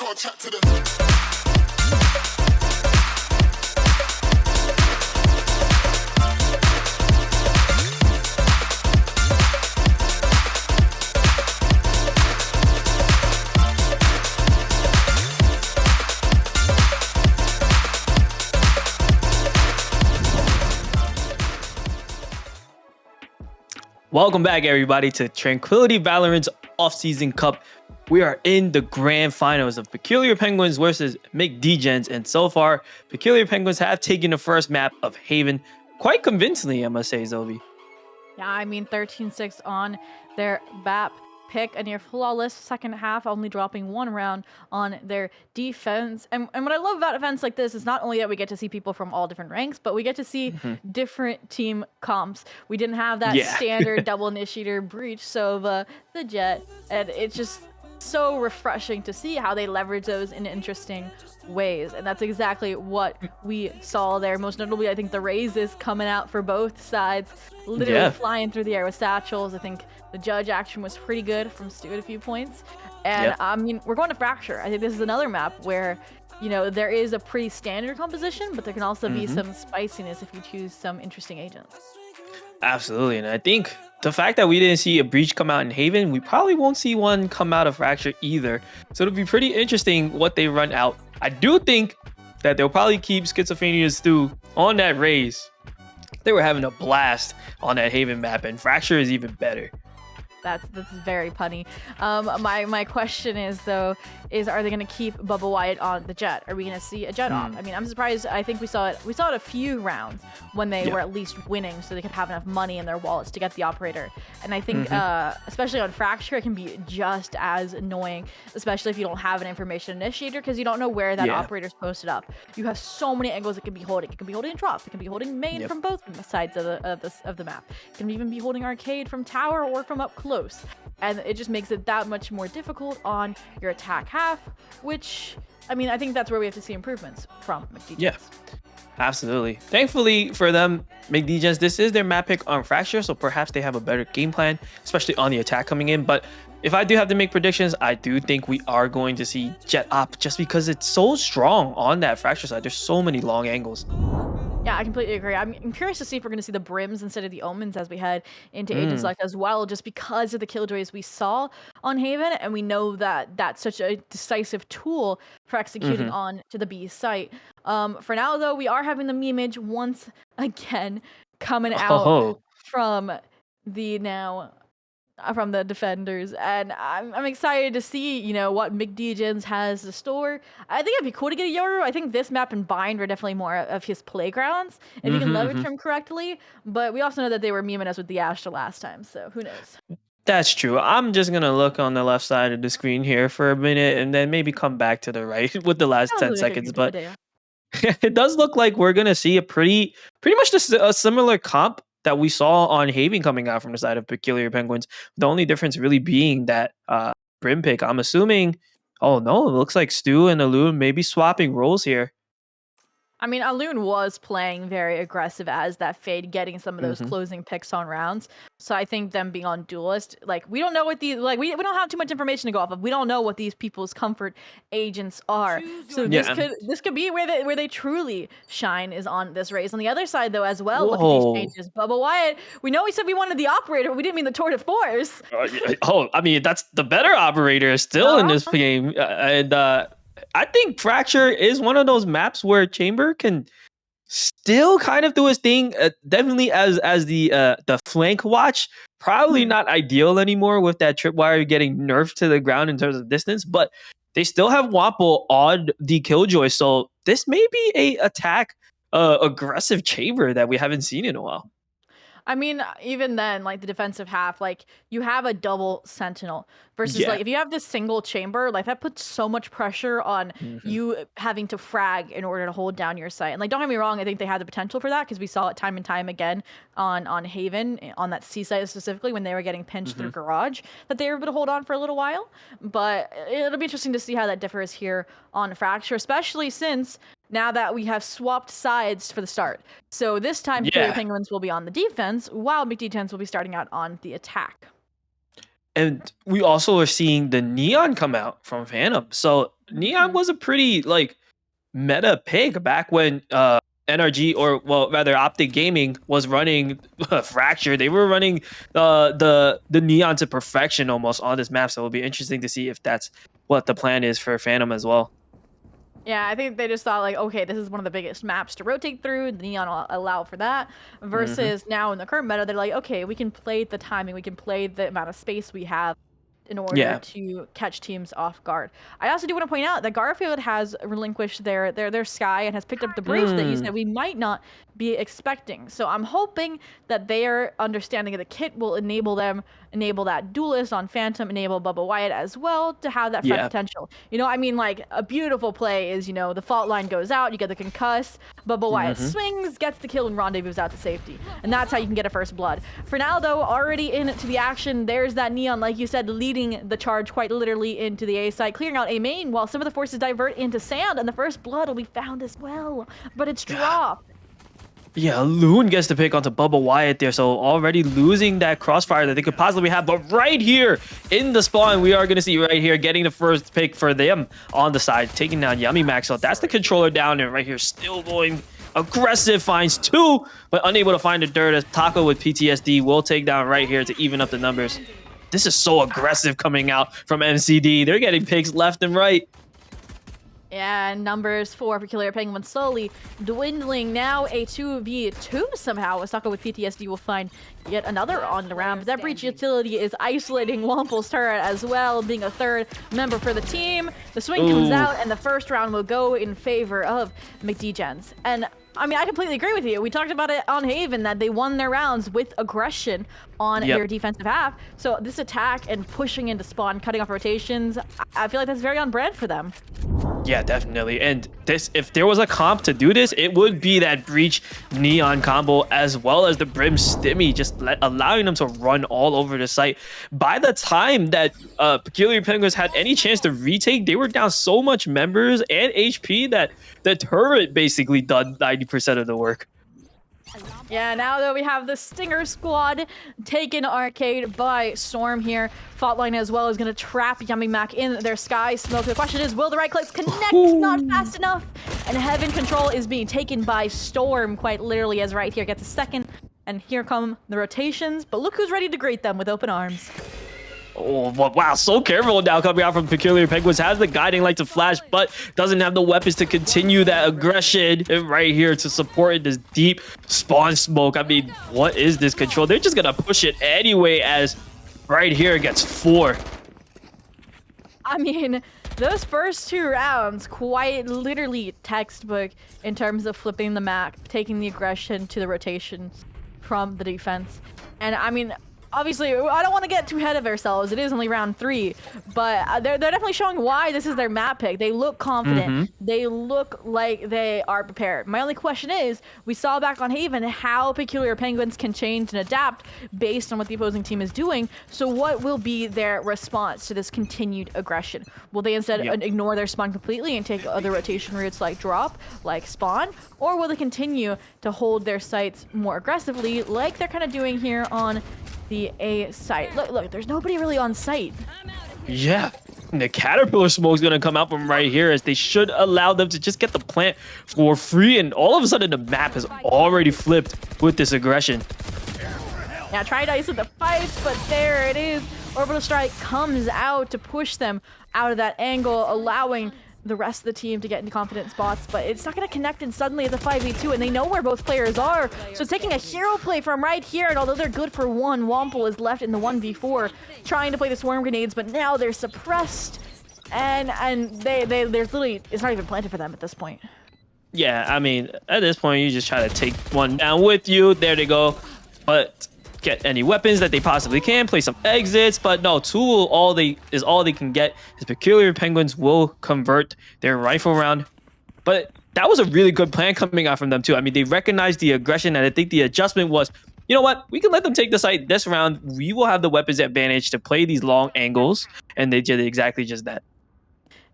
can't chat to them. Welcome back, everybody, to Tranquility Valorant's off-season cup. We are in the grand finals of Peculiar Penguins versus McDgens, and so far, Peculiar Penguins have taken the first map of Haven quite convincingly, I must say, Zhobiii. Yeah, I mean 13-6 on their BAP pick, a near flawless second half, only dropping one round on their defense. And what I love about events like this is not only that we get to see people from all different ranks, but we get to see different team comps. We didn't have that Yeah. standard double initiator breach, Sova, the Jet, and it's just so refreshing to see how they leverage those in interesting ways, and that's exactly what we saw there. Most notably, I think the raises coming out for both sides, literally flying through the air with satchels. I think the judge action was pretty good from Stu at a few points, and I mean, we're going to Fracture. I think this is another map where, you know, there is a pretty standard composition, but there can also be some spiciness if you choose some interesting agents. Absolutely, and I think the fact that we didn't see a breach come out in Haven, we probably won't see one come out of Fracture either. So it'll be pretty interesting what they run out. I do think that they'll probably keep Schizophrenia Stu on that raise. They were having a blast on that Haven map, and Fracture is even better. That's very punny. My question is though, are they going to keep Bubba Wyatt on the Jet? Are we going to see a Jet off? I mean, I'm surprised. I think we saw it a few rounds when they were at least winning, so they could have enough money in their wallets to get the operator. And I think, especially on Fracture, it can be just as annoying, especially if you don't have an information initiator, because you don't know where that operator's posted up. You have so many angles it can be holding. It can be holding drop. It can be holding main from both sides of the map. It can even be holding arcade from tower or from up close. And it just makes it that much more difficult on your attack half, which, I mean, I think that's where we have to see improvements from McDgens. Yeah, absolutely. Thankfully for them, McDgens, this is their map pick on Fracture, so perhaps they have a better game plan, especially on the attack coming in. But if I do have to make predictions, I do think we are going to see Jet Op just because it's so strong on that Fracture side. There's so many long angles. Yeah, I completely agree. I'm curious to see if we're going to see the Brims instead of the Omens as we head into Agent Select as well, just because of the killjoys we saw on Haven, and we know that that's such a decisive tool for executing on to the B site. For now, though, we are having the memeage once again coming out from the defenders, and I'm excited to see, you know, what McDgens has to store. I think it'd be cool to get a Yoru. I think this map and Bind are definitely more of his playgrounds if you can leverage him correctly, but we also know that they were memeing us with the Astra last time, so who knows. That's true. I'm just gonna look on the left side of the screen here for a minute and then maybe come back to the right with the last 10 seconds. But it does look like we're gonna see a pretty much a similar comp that we saw on Haven coming out from the side of Peculiar Penguins. The only difference really being that Brim pick. I'm assuming. Oh no, it looks like Stu and Alun maybe swapping roles here. I mean, Alun was playing very aggressive as that Fade, getting some of those closing picks on rounds. So I think them being on Duelist, like, we don't know what these, like, we don't have too much information to go off of. We don't know what these people's comfort agents are. So this could be where they truly shine, is on this race. On the other side, though, as well, look at these changes. Bubba Wyatt, we know we said we wanted the operator, but we didn't mean the Tour de Force. I mean, that's the better operator still in this game. I think Fracture is one of those maps where Chamber can still kind of do his thing. Definitely as the flank watch. Probably not ideal anymore with that tripwire getting nerfed to the ground in terms of distance, but they still have Wampo on the Killjoy. So this may be a attack aggressive Chamber that we haven't seen in a while. I mean, even then, like, the defensive half, like, you have a double sentinel versus like, if you have this single chamber, like, that puts so much pressure on you having to frag in order to hold down your site. And, like, don't get me wrong, I think they had the potential for that, because we saw it time and time again on Haven, on that C site specifically, when they were getting pinched through Garage, that they were able to hold on for a little while. But it'll be interesting to see how that differs here on Fracture, especially since now that we have swapped sides for the start. So this time, Peculiar Penguins will be on the defense, while McDgens will be starting out on the attack. And we also are seeing the Neon come out from Phantom. So Neon was a pretty like meta pick back when NRG, or well rather Optic Gaming, was running Fracture. They were running the Neon to perfection almost on this map. So it'll be interesting to see if that's what the plan is for Phantom as well. Yeah, I think they just thought like, okay, this is one of the biggest maps to rotate through. The Neon will allow for that. Versus now in the current meta, they're like, okay, we can play the timing, we can play the amount of space we have in order Yeah. to catch teams off guard. I also do want to point out that Garfield has relinquished their Sky and has picked up the Breach that you said we might not be expecting. So I'm hoping that their understanding of the kit will enable them, enable that Duelist on Phantom, enable Bubba Wyatt as well to have that front potential. You know, I mean, like a beautiful play is, you know, the fault line goes out, you get the concuss, Bubba Wyatt swings, gets the kill, and rendezvous out to safety. And that's how you can get a first blood. For now, though, already into the action, there's that Neon, like you said, leading the charge quite literally into the A site, clearing out A main, while some of the forces divert into Sand, and the first blood will be found as well. But it's dropped. Yeah, Loon gets the pick onto Bubba Wyatt there, so already losing that crossfire that they could possibly have. But right here in the spawn, we are going to see right here getting the first pick for them on the side, taking down Yummy Max. So that's the controller down, and right here still going aggressive, finds two, but unable to find the dirt as Taco with PTSD will take down right here to even up the numbers. This is so aggressive coming out from MCD. They're getting picks left and right. Yeah, numbers for Peculiar Penguin slowly dwindling. Now a 2v2 somehow. Osaka with PTSD will find yet another on the round. But that Breach utility is isolating Wample's turret as well, being a third member for the team. The swing comes out, and the first round will go in favor of McDgens. And I mean, I completely agree with you. We talked about it on Haven that they won their rounds with aggression on their defensive half. So this attack and pushing into spawn, cutting off rotations, I feel like that's very on brand for them. Yeah, definitely. And this, if there was a comp to do this, it would be that Breach Neon combo as well as the Brim Stimmy, just allowing them to run all over the site. By the time that Peculiar Penguins had any chance to retake, they were down so much members and HP that the turret basically done 90% of the work. Yeah, now that we have the Stinger squad taken arcade by Storm here, Faultline as well is going to trap Yummy Mac in their Sky Smoke. The question is, will the right clicks connect? Not fast enough. And Heaven Control is being taken by Storm quite literally, as right here gets a second. And here come the rotations, but look who's ready to greet them with open arms. Oh, wow, so careful now coming out from Peculiar Penguins. Has the guiding light to flash, but doesn't have the weapons to continue that aggression. And right here to support in this deep spawn smoke. I mean, what is this control? They're just going to push it anyway, as right here gets 4. I mean, those first 2 rounds, quite literally textbook in terms of flipping the map, taking the aggression to the rotations from the defense. And I mean, obviously, I don't want to get too ahead of ourselves. It is only round 3, but they're definitely showing why this is their map pick. They look confident. They look like they are prepared. My only question is, we saw back on Haven how Peculiar Penguins can change and adapt based on what the opposing team is doing. So what will be their response to this continued aggression? Will they instead ignore their spawn completely and take other rotation routes like drop, like spawn? Or will they continue to hold their sites more aggressively like they're kind of doing here on the A site? Look, there's nobody really on site. Yeah, and the Caterpillar smoke's gonna come out from right here, as they should allow them to just get the plant for free, and all of a sudden the map has already flipped with this aggression. Yeah, try to ice with the fights, but there it is. Orbital Strike comes out to push them out of that angle, allowing the rest of the team to get into confident spots, but it's not going to connect, and suddenly it's a 5v2, and they know where both players are. So it's taking a hero play from right here, and although they're good for 1, Wample is left in the 1v4, trying to play the swarm grenades, but now they're suppressed, and they're literally, it's not even planted for them at this point. Yeah, I mean, at this point, you just try to take one down with you. There they go. But get any weapons that they possibly can, play some exits, but no, tool all they can get. Is Peculiar Penguins will convert their rifle round. But that was a really good plan coming out from them too. I mean, they recognized the aggression, and I think the adjustment was, you know what, we can let them take the site this round. We will have the weapons advantage to play these long angles, and they did exactly just that.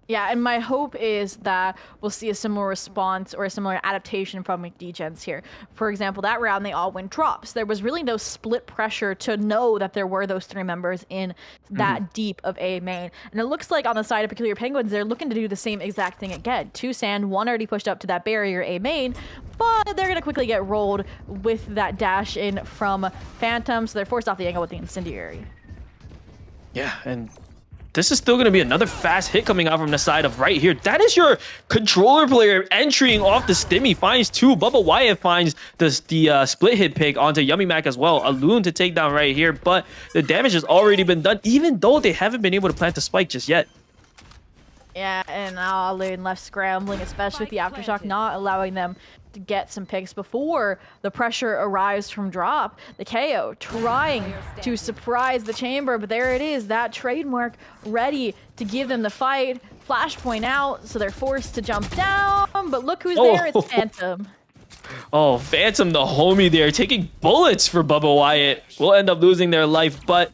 Yeah, and my hope is that we'll see a similar response or a similar adaptation from McDegens here. For example, that round they all went drops. There was really no split pressure to know that there were those 3 members in that deep of A main. And it looks like on the side of Peculiar Penguins, they're looking to do the same exact thing again. 2 sand, 1 already pushed up to that barrier A main, but they're gonna quickly get rolled with that dash in from Phantom, so they're forced off the angle with the Incendiary. Yeah, and this is still going to be another fast hit coming out from the side of right here. That is your controller player entering off the stimmy. Finds 2. Bubba Wyatt finds the split hit pick onto Yummy Mac as well. A loon to take down right here, but the damage has already been done, even though they haven't been able to plant the spike just yet. Yeah, and now Loon left scrambling, especially with the Aftershock not allowing them to get some picks before the pressure arrives from drop. The KO trying to surprise the chamber, but there it is, that trademark ready to give them the fight. Flashpoint out, so they're forced to jump down, but look who's there, it's Phantom. Oh, Phantom, the homie there, taking bullets for Bubba Wyatt. Will end up losing their life, but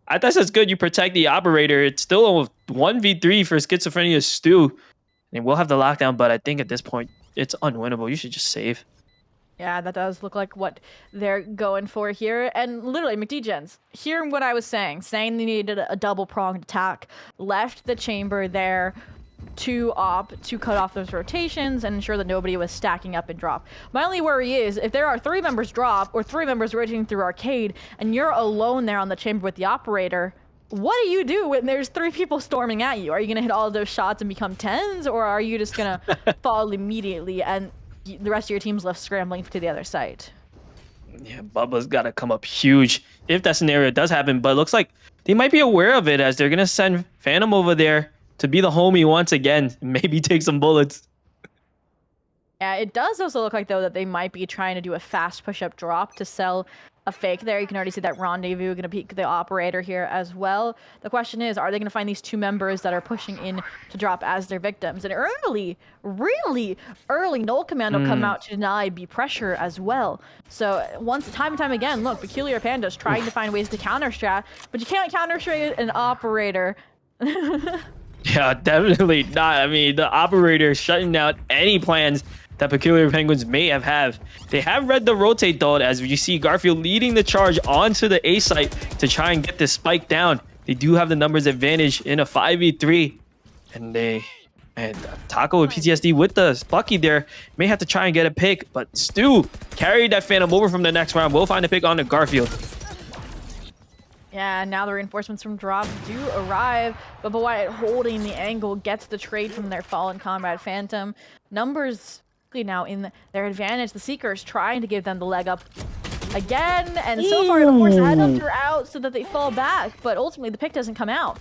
I thought that's good. You protect the operator. It's still a 1v3 for Schizophrenia Stew. And we'll have the lockdown, but I think at this point, it's unwinnable. You should just save. Yeah, that does look like what they're going for here. And literally, McDegens, hearing what I was saying they needed a double-pronged attack, left the chamber there to opt to cut off those rotations and ensure that nobody was stacking up and drop. My only worry is if there are 3 members drop or 3 members rotating through arcade and you're alone there on the chamber with the operator, what do you do when there's 3 people storming at you? Are you going to hit all of those shots and become 10s, or are you just going to fall immediately and the rest of your team's left scrambling to the other side? Yeah, Bubba's got to come up huge if that scenario does happen, but it looks like they might be aware of it as they're going to send Phantom over there to be the homie once again, maybe take some bullets. Yeah, it does also look like, though, that they might be trying to do a fast push-up drop to sell a fake there. You can already see that Rendezvous going to peek the operator here as well. The question is, are they going to find these 2 members that are pushing in to drop as their victims? And really early, Null Command will come out to deny B pressure as well. So time and time again, look, Peculiar Panda's trying to find ways to counter strat, but you can't counter strat an operator. Yeah, definitely not. I mean, the operator shutting down any plans that Peculiar Penguins may have. They have read the rotate though, as you see Garfield leading the charge onto the A site to try and get this spike down. They do have the numbers advantage in a 5v3, and Taco with PTSD with the Bucky there may have to try and get a pick, but Stu carried that Phantom over from the next round. We'll find a pick on the Garfield. Yeah, now the reinforcements from drop do arrive. Bubba Wyatt holding the angle, gets the trade from their fallen comrade Phantom. Numbers now in their advantage. The Seekers trying to give them the leg up again, and so far the force headhunter out so that they fall back, but ultimately the pick doesn't come out.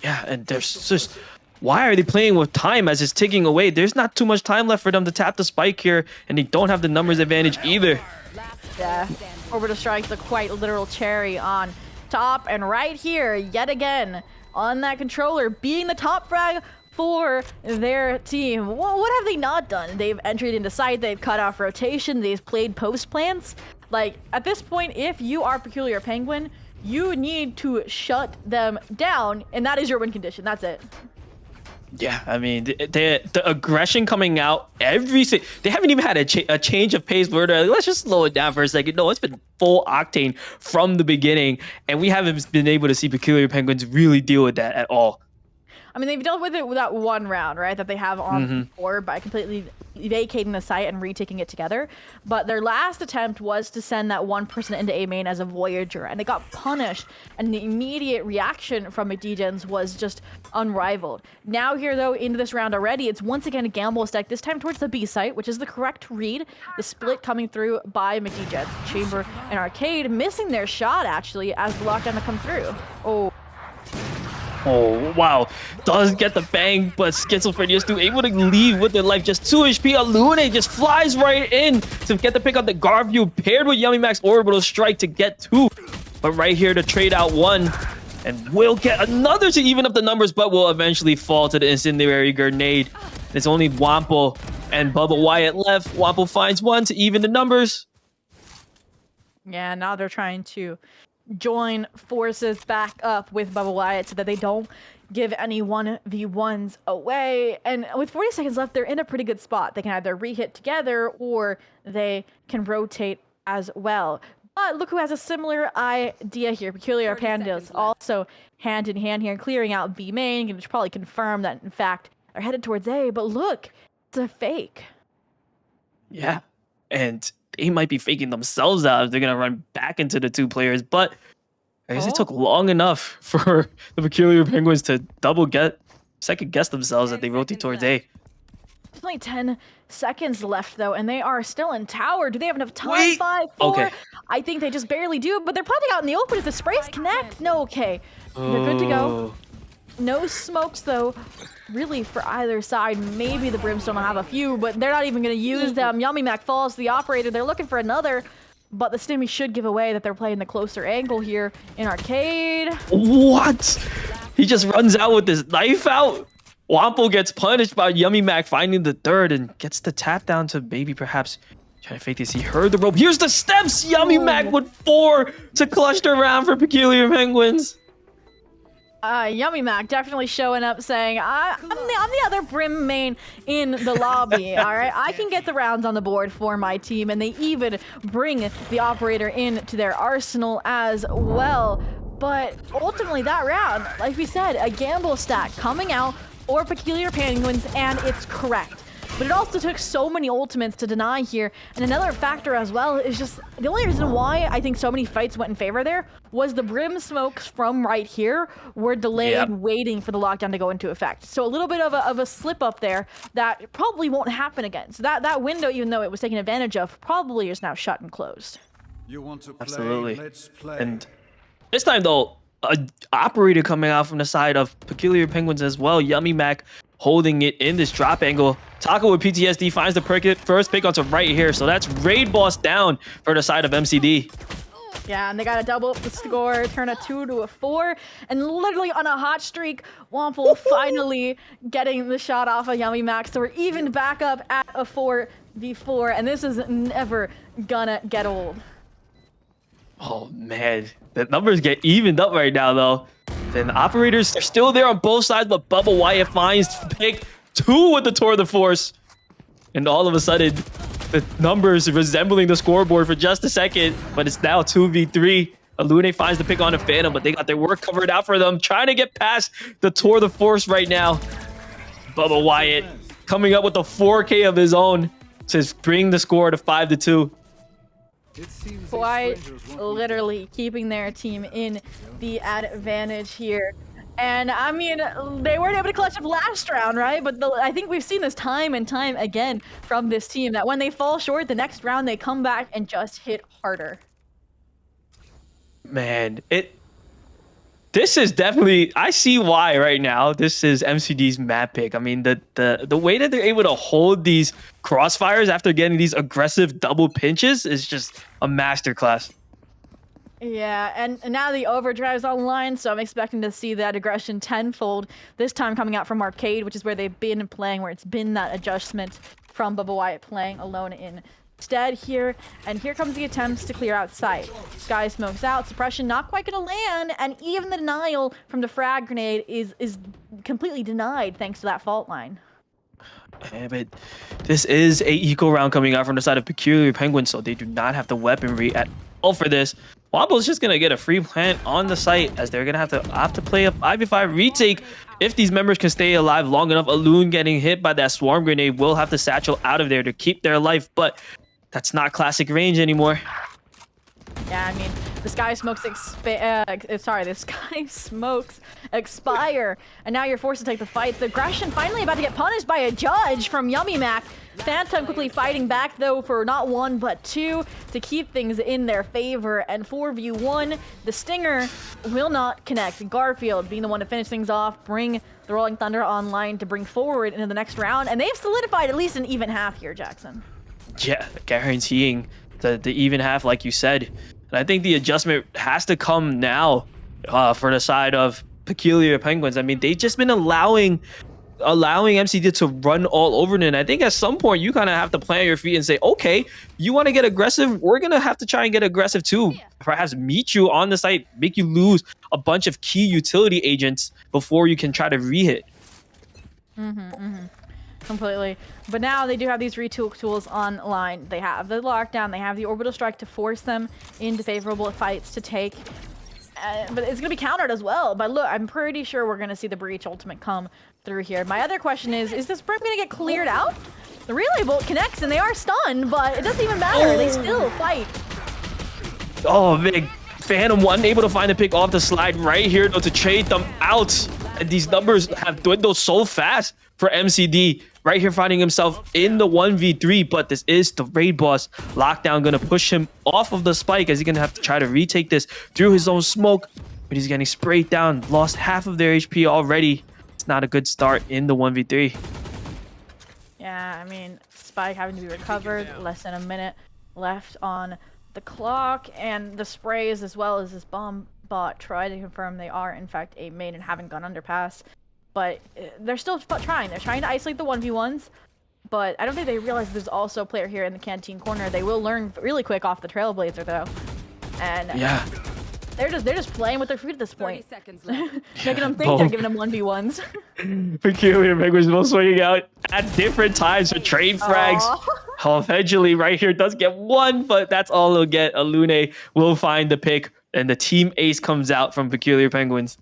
Yeah, and there's just, why are they playing with time as it's ticking away? There's not too much time left for them to tap the spike here, and they don't have the numbers advantage either. Yeah, Orbital Strike, the quite literal cherry on top, and right here, yet again, on that controller, being the top frag for their team. Well, what have they not done? They've entered into site, they've cut off rotation, they've played post plants. Like, at this point, if you are Peculiar Penguin, you need to shut them down, and that is your win condition. That's it. Yeah, I mean, the aggression coming out they haven't even had a change of pace where they're like, let's just slow it down for a second. No, it's been full octane from the beginning, and we haven't been able to see Peculiar Penguins really deal with that at all. I mean, they've dealt with it with that one round, right, that they have on board by completely vacating the site and retaking it together. But their last attempt was to send that one person into A main as a Voyager, and they got punished. And the immediate reaction from McDegens was just unrivaled. Now here, though, into this round already, it's once again a gamble stack, this time towards the B site, which is the correct read. The split coming through by McDegens. Chamber and Arcade missing their shot, actually, as the lockdown to come through. Oh, wow. Does get the bang, but Schizophrenia Stu able to leave with their life. Just 2 HP. Alune just flies right in to get the pick up the Garview, paired with Yummy Max Orbital Strike to get 2. But right here to trade out 1. And we'll get another to even up the numbers, but will eventually fall to the Incendiary Grenade. It's only Wampo and Bubba Wyatt left. Wampo finds 1 to even the numbers. Yeah, now they're trying to join forces back up with Bubba Wyatt so that they don't give any 1v1s away. And with 40 seconds left, they're in a pretty good spot. They can either re-hit together or they can rotate as well. But look who has a similar idea here. Peculiar Pandas also hand in hand here, clearing out B main, which probably confirm that in fact they're headed towards A. But look, it's a fake. Yeah, and they might be faking themselves out if they're gonna run back into the two players. But I guess it took long enough for the Peculiar Penguins to second guess themselves that they rotate towards A. There's only 10 seconds left, though, and they are still in tower. Do they have enough time? Wait. 5, 4? Okay. I think they just barely do, but they're planting out in the open. If the sprays connect, no, okay. They're good to go. No smokes, though, really, for either side. Maybe the Brimstone will have a few, but they're not even going to use them. YummyMac falls to the operator. They're looking for another, but the Stimmy should give away that they're playing the closer angle here in Arcade. What? He just runs out with his knife out. Wampo gets punished by YummyMac finding the third and gets the tap down to maybe perhaps trying to fake this. He heard the rope. Here's the steps. YummyMac with 4 to cluster around for Peculiar Penguins. YummyMac definitely showing up saying, I'm the other Brim main in the lobby, all right? I can get the rounds on the board for my team, and they even bring the operator into their arsenal as well. But ultimately that round, like we said, a gamble stack coming out for Peculiar Penguins, and it's correct. But it also took so many ultimates to deny here. And another factor as well is just the only reason why I think so many fights went in favor there was the Brim smokes from right here were delayed, waiting for the lockdown to go into effect. So a little bit of a slip up there that probably won't happen again. So that window, even though it was taken advantage of, probably is now shut and closed. You want to play? Absolutely. Let's play. And this time though, an operator coming out from the side of Peculiar Penguins as well. YummyMac holding it in this drop angle. Taco with PTSD finds the first pick onto right here. So that's Raid Boss down for the side of MCD. Yeah, and they got to double up the score, turn a 2 to a 4, and literally on a hot streak, Wampo finally getting the shot off of YummyMac. So we're even back up at a 4v4, and this is never gonna get old. Oh man, the numbers get evened up right now though. Then the operators are still there on both sides, but Bubba Wyatt finds pick 2 with the Tour de Force. And all of a sudden, the numbers resembling the scoreboard for just a second, but it's now 2v3. Alune finds the pick on a Phantom, but they got their work covered out for them, trying to get past the Tour de Force right now. Bubba Wyatt coming up with a 4K of his own to bring the score to 5-2. Quite literally keeping their team in the advantage here. And I mean, they weren't able to clutch up last round, right? But I think we've seen this time and time again from this team, that when they fall short, the next round they come back and just hit harder. Man, this is definitely, I see why right now. This is MCD's map pick. I mean, the way that they're able to hold these crossfires after getting these aggressive double pinches is just a masterclass. Yeah, and now the overdrive's online, so I'm expecting to see that aggression tenfold, this time coming out from Arcade, which is where they've been playing, where it's been that adjustment from Bubba Wyatt playing alone instead here. And here comes the attempts to clear out sight. Sky smokes out, suppression not quite gonna land, and even the denial from the frag grenade is completely denied thanks to that fault line. Yeah, but this is a eco round coming out from the side of Peculiar Penguins, so they do not have the weaponry at all for this. Wampo's just gonna get a free plant on the site, as they're gonna have to play a 5v5 retake if these members can stay alive long enough. Alune getting hit by that swarm grenade will have to satchel out of there to keep their life, but that's not classic range anymore. Yeah, I mean, the Sky Smokes expire, and now you're forced to take the fight. The aggression finally about to get punished by a judge from YummyMac. Phantom quickly fighting back, though, for not 1 but 2 to keep things in their favor. And 4v1, the Stinger will not connect. Garfield being the one to finish things off, bring the Rolling Thunder online to bring forward into the next round. And they've solidified at least an even half here, Jackson. Yeah, guaranteeing the even half, like you said. And I think the adjustment has to come now for the side of Peculiar Penguins. I mean, they've just been allowing allowing MCD to run all over it. And I think at some point you kind of have to plant your feet and say, okay, you want to get aggressive? We're going to have to try and get aggressive too. Perhaps meet you on the site, make you lose a bunch of key utility agents before you can try to re-hit. Completely. But now they do have these retool tools online. They have the lockdown, they have the orbital strike to force them into favorable fights to take. But it's going to be countered as well. But look, I'm pretty sure we're going to see the Breach ultimate come through here. My other question is this Brim going to get cleared out? The relay bolt connects and they are stunned, but it doesn't even matter. They still fight. Oh, man. Phantom wasn't able to find a pick off the slide right here, though, to trade them out. And these numbers have dwindled so fast for MCD. Right here, finding himself in the 1v3, but this is the raid boss. Lockdown gonna push him off of the spike as he's gonna have to try to retake this through his own smoke, but he's getting sprayed down. Lost half of their HP already. It's not a good start in the 1v3. Yeah, I mean, spike having to be recovered. Less than a minute left on the clock, and the sprays as well as this bomb bot try to confirm they are in fact a main and haven't gone underpass. But they're still trying. They're trying to isolate the 1v1s, but I don't think they realize there's also a player here in the canteen corner. They will learn really quick off the Trailblazer though, and yeah, they're just playing with their feet at this point, making them think both. they're giving them 1v1s. Peculiar Penguins will swing out at different times for trade frags. Eventually, right here does get one, but that's all he'll get. Alune will find the pick, and the team ace comes out from Peculiar Penguins.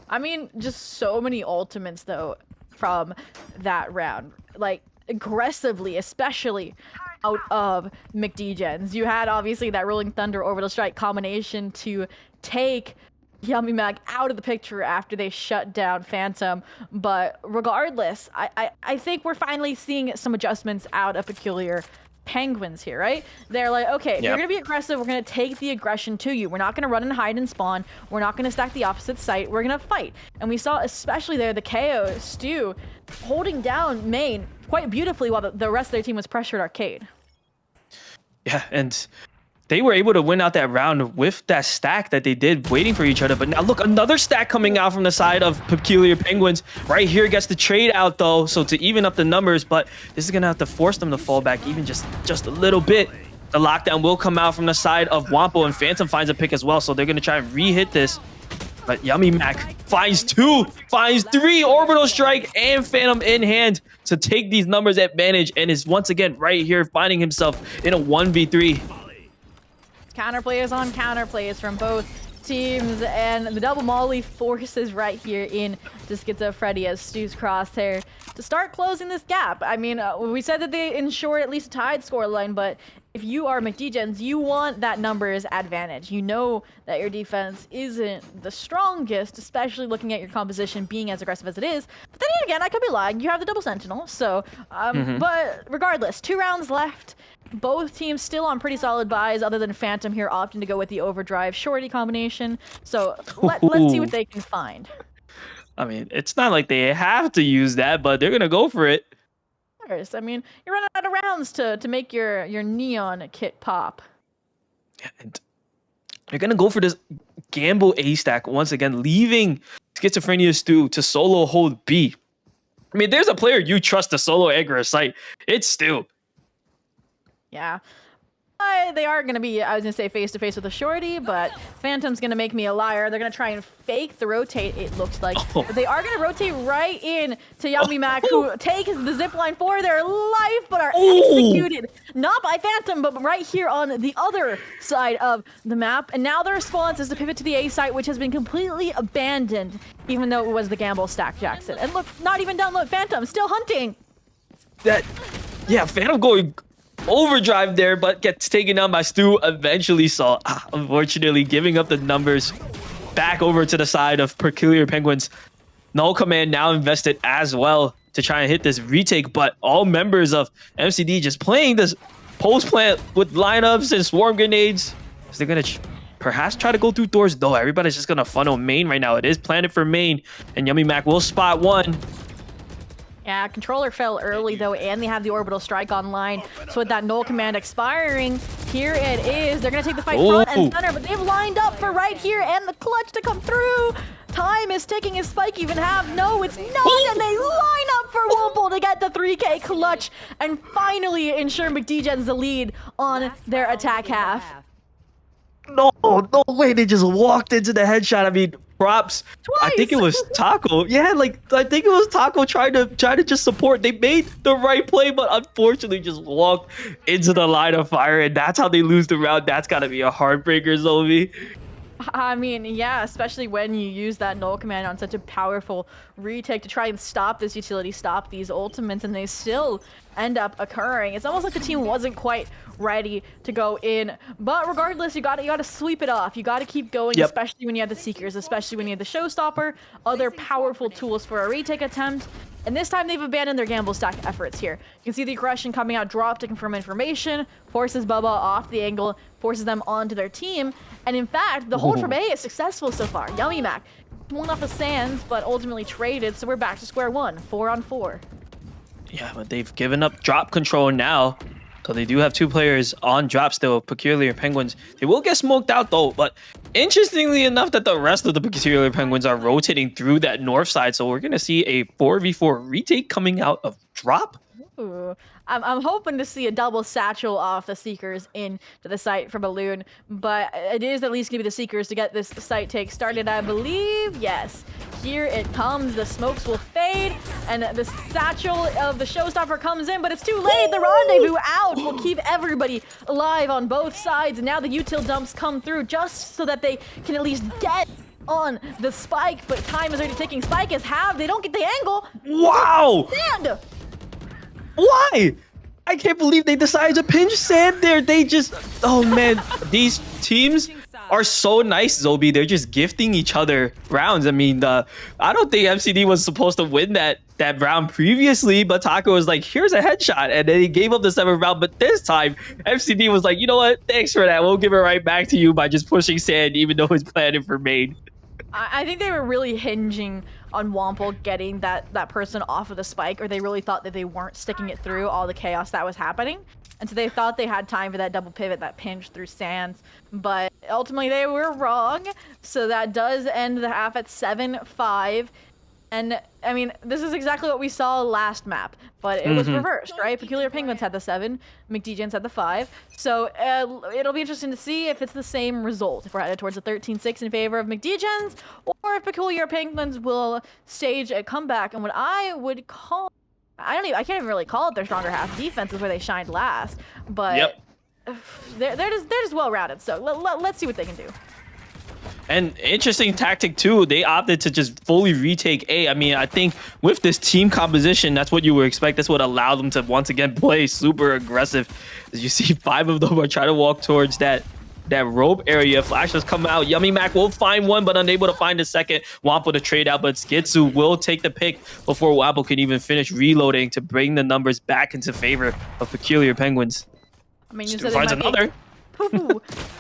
I mean, just so many ultimates though from that round, like aggressively, especially out of McDgens. You had obviously that Rolling Thunder Orbital Strike combination to take YummyMac out of the picture after they shut down Phantom. But regardless, I think we're finally seeing some adjustments out of Peculiar Penguins here, right? They're like, okay, if you're gonna be aggressive, we're gonna take the aggression to you. We're not gonna run and hide and spawn. We're not gonna stack the opposite site. We're gonna fight. And we saw especially there the KO Stu holding down main quite beautifully while the rest of their team was pressured arcade. Yeah, and they were able to win out that round with that stack that they did, waiting for each other. But now look, another stack coming out from the side of Peculiar Penguins. Right here gets the trade out though, so to even up the numbers, but this is gonna have to force them to fall back even just a little bit. The lockdown will come out from the side of Wampo, and Phantom finds a pick as well, so they're gonna try and re-hit this. But YummyMac finds two, finds three Orbital Strike and Phantom in hand to take these numbers advantage, and is once again right here finding himself in a 1v3. Counterplays on counterplays from both teams, and the double molly forces right here in to Schizophrenia as Stu's crosshair to start closing this gap. I mean, we said that they ensured at least a tied scoreline, but if you are McDgens, you want that numbers advantage. You know that your defense isn't the strongest, especially looking at your composition being as aggressive as it is. But then again, I could be lying. You have the double sentinel, so but regardless, 2 rounds left. Both teams still on pretty solid buys, other than Phantom here opting to go with the overdrive shorty combination. So let's see what they can find. I mean, it's not like they have to use that, but they're gonna go for it. I mean, you're running out of rounds to make your neon kit pop. Yeah, and they're gonna go for this gamble A stack once again, leaving Schizophrenia Stu to solo hold B. I mean, there's a player you trust to solo aggro site. It's Stu. Yeah. They are going to be, I was going to say face-to-face with a shorty, but Phantom's going to make me a liar. They're going to try and fake the rotate, it looks like. But they are going to rotate right in to YummyMac, who takes the zipline for their life, but are executed. Not by Phantom, but right here on the other side of the map. And now the response is to pivot to the A site, which has been completely abandoned, even though it was the gamble stack Jackson. And look, not even done. Look, Phantom still hunting. Yeah, Phantom going overdrive there, but gets taken down by Stu eventually. So unfortunately giving up the numbers back over to the side of Peculiar Penguins. Null Command now invested as well to try and hit this retake, but all members of MCD just playing this post plant with lineups and swarm grenades. So they're gonna perhaps try to go through doors, though everybody's just gonna funnel main right now. It is planted for main, and YummyMac will spot one. Yeah, controller fell early though, and they have the orbital strike online. So with that null command expiring, here it is. They're gonna take the fight front and center, but they've lined up for right here and the clutch to come through. Time is ticking. Is Spike even have? No, it's not. And they line up for Wumple to get the 3K clutch and finally ensure McDgens the lead on their attack half. No, no way. They just walked into the headshot. I mean, props. I think it Twice. was Taco. Yeah, like I think it was Taco trying to just support. They made the right play, but unfortunately just walked into the line of fire, and that's how they lose the round. That's gotta be a heartbreaker, Zhobiii. I mean, yeah, especially when you use that null command on such a powerful retake to try and stop this utility, stop these ultimates, and they still end up occurring. It's almost like the team wasn't quite ready to go in. But regardless, you gotta sweep it off. You gotta keep going, Yep. especially when you have the Seekers, especially when you have the Showstopper, other powerful tools for a retake attempt. And this time they've abandoned their gamble stack efforts here. You can see the aggression coming out, drop to confirm information, forces Bubba off the angle, forces them onto their team. And in fact, the hold from A is successful so far. Yummy Mac won off the sands, but ultimately traded, so we're back to square one, 4-on-4. Yeah, but they've given up drop control now. So they do have 2 players on drop still, Peculiar Penguins. They will get smoked out though, but interestingly enough that the rest of the Peculiar Penguins are rotating through that north side. So we're going to see a 4v4 retake coming out of drop. Ooh. I'm hoping to see a double satchel off the Seekers into the site for Balloon, but it is at least going to be the Seekers to get this site take started, I believe. Yes, here it comes. The smokes will fade, and the satchel of the Showstopper comes in, but it's too late. The rendezvous out will keep everybody alive on both sides, and now the util dumps come through just so that they can at least get on the Spike, but time is already ticking. Spike is halved. They don't get the angle. Wow! Sand! Why? I can't believe they decided to pinch sand there. They just, oh man, these teams are so nice, Zhobiii. They're just gifting each other rounds. I mean, I don't think MCD was supposed to win that round previously, but Taco was like, here's a headshot, and then he gave up the 7th round. But this time, MCD was like, you know what? Thanks for that. We'll give it right back to you by just pushing sand, even though it's planted for main. I think they were really hinging on Wumple getting that person off of the Spike, or they really thought that they weren't sticking it through all the chaos that was happening. And so they thought they had time for that double pivot, that pinch through sands. But ultimately they were wrong. So that does end the half at 7-5. And I mean, this is exactly what we saw last map, but it was reversed, right? Peculiar Penguins had the 7, McDgens had the 5. So it'll be interesting to see if it's the same result, if we're headed towards a 13-6 in favor of McDgens, or if Peculiar Penguins will stage a comeback. And what I would call, I can't even really call it their stronger half. Defense is where they shined last, but they're just well-rounded. So let's see what they can do. And interesting tactic too, they opted to just fully retake A. I mean, I think with this team composition, that's what you would expect. That's what allowed them to once again play super aggressive. As you see, 5 of them are trying to walk towards that rope area. Flashes come out. Yummy Mac will find one, but unable to find a second. Wampo to trade out, but Skitsu will take the pick before Wampo can even finish reloading to bring the numbers back into favor of Peculiar Penguins. I mean, Still finds another.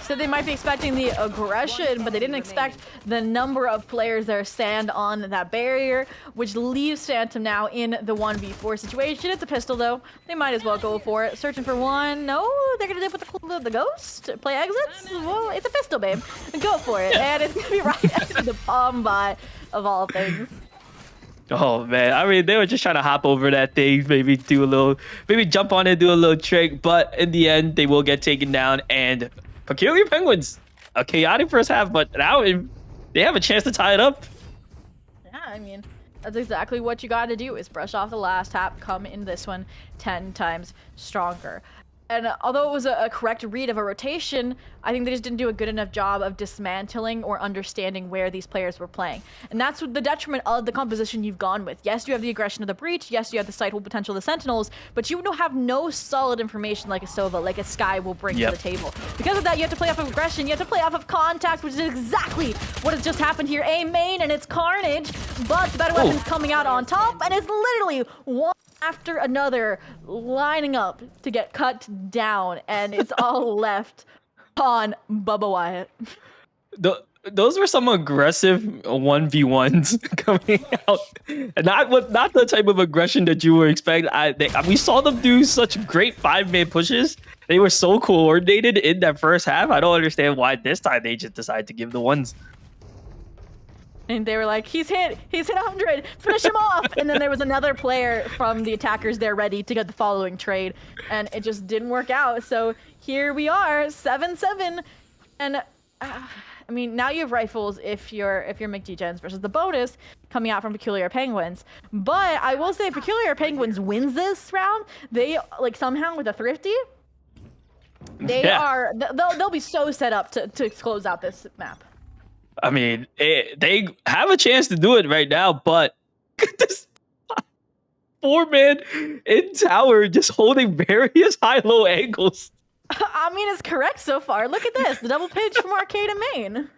So they might be expecting the aggression, but they didn't expect the number of players that are stand on that barrier, which leaves Phantom now in the 1v4 situation. It's a pistol though. They might as well go for it. Searching for one. No, they're gonna dip with the ghost. Play exits. Well, it's a pistol, babe. Go for it. And it's gonna be right after the bomb bot of all things. Oh man, I mean, they were just trying to hop over that thing, maybe jump on it, do a little trick, but in the end, they will get taken down. And Peculiar Penguins, a chaotic first half, but now they have a chance to tie it up. Yeah, I mean, that's exactly what you got to do, is brush off the last half, come in this one 10 times stronger. And although it was a correct read of a rotation, I think they just didn't do a good enough job of dismantling or understanding where these players were playing. And that's the detriment of the composition you've gone with. Yes, you have the aggression of the Breach. Yes, you have the site hold potential of the Sentinels, but you don't have no solid information like a Sova, like a Sky will bring to the table. Because of that, you have to play off of aggression. You have to play off of contact, which is exactly what has just happened here. A main, and it's carnage, but the better weapon's coming out on top, and it's literally one after another lining up to get cut down, and it's all left on Bubba Wyatt. Those were some aggressive 1v1s coming out. Not the type of aggression that you would expect. We saw them do such great 5-man pushes. They were so coordinated in that first half. I don't understand why this time they just decided to give the ones. And they were like, he's hit 100, finish him off. And then there was another player from the attackers there ready to get the following trade, and it just didn't work out. So here we are, 7-7, and I mean, now you have rifles if you're McDegens versus the bonus coming out from Peculiar Penguins. But I will say, Peculiar Penguins wins this round. They like somehow with a thrifty. They'll be so set up to close out this map. I mean, they have a chance to do it right now, but this 4-man in tower just holding various high-low angles. I mean, it's correct so far. Look at this, the double pitch from Arcade and Main.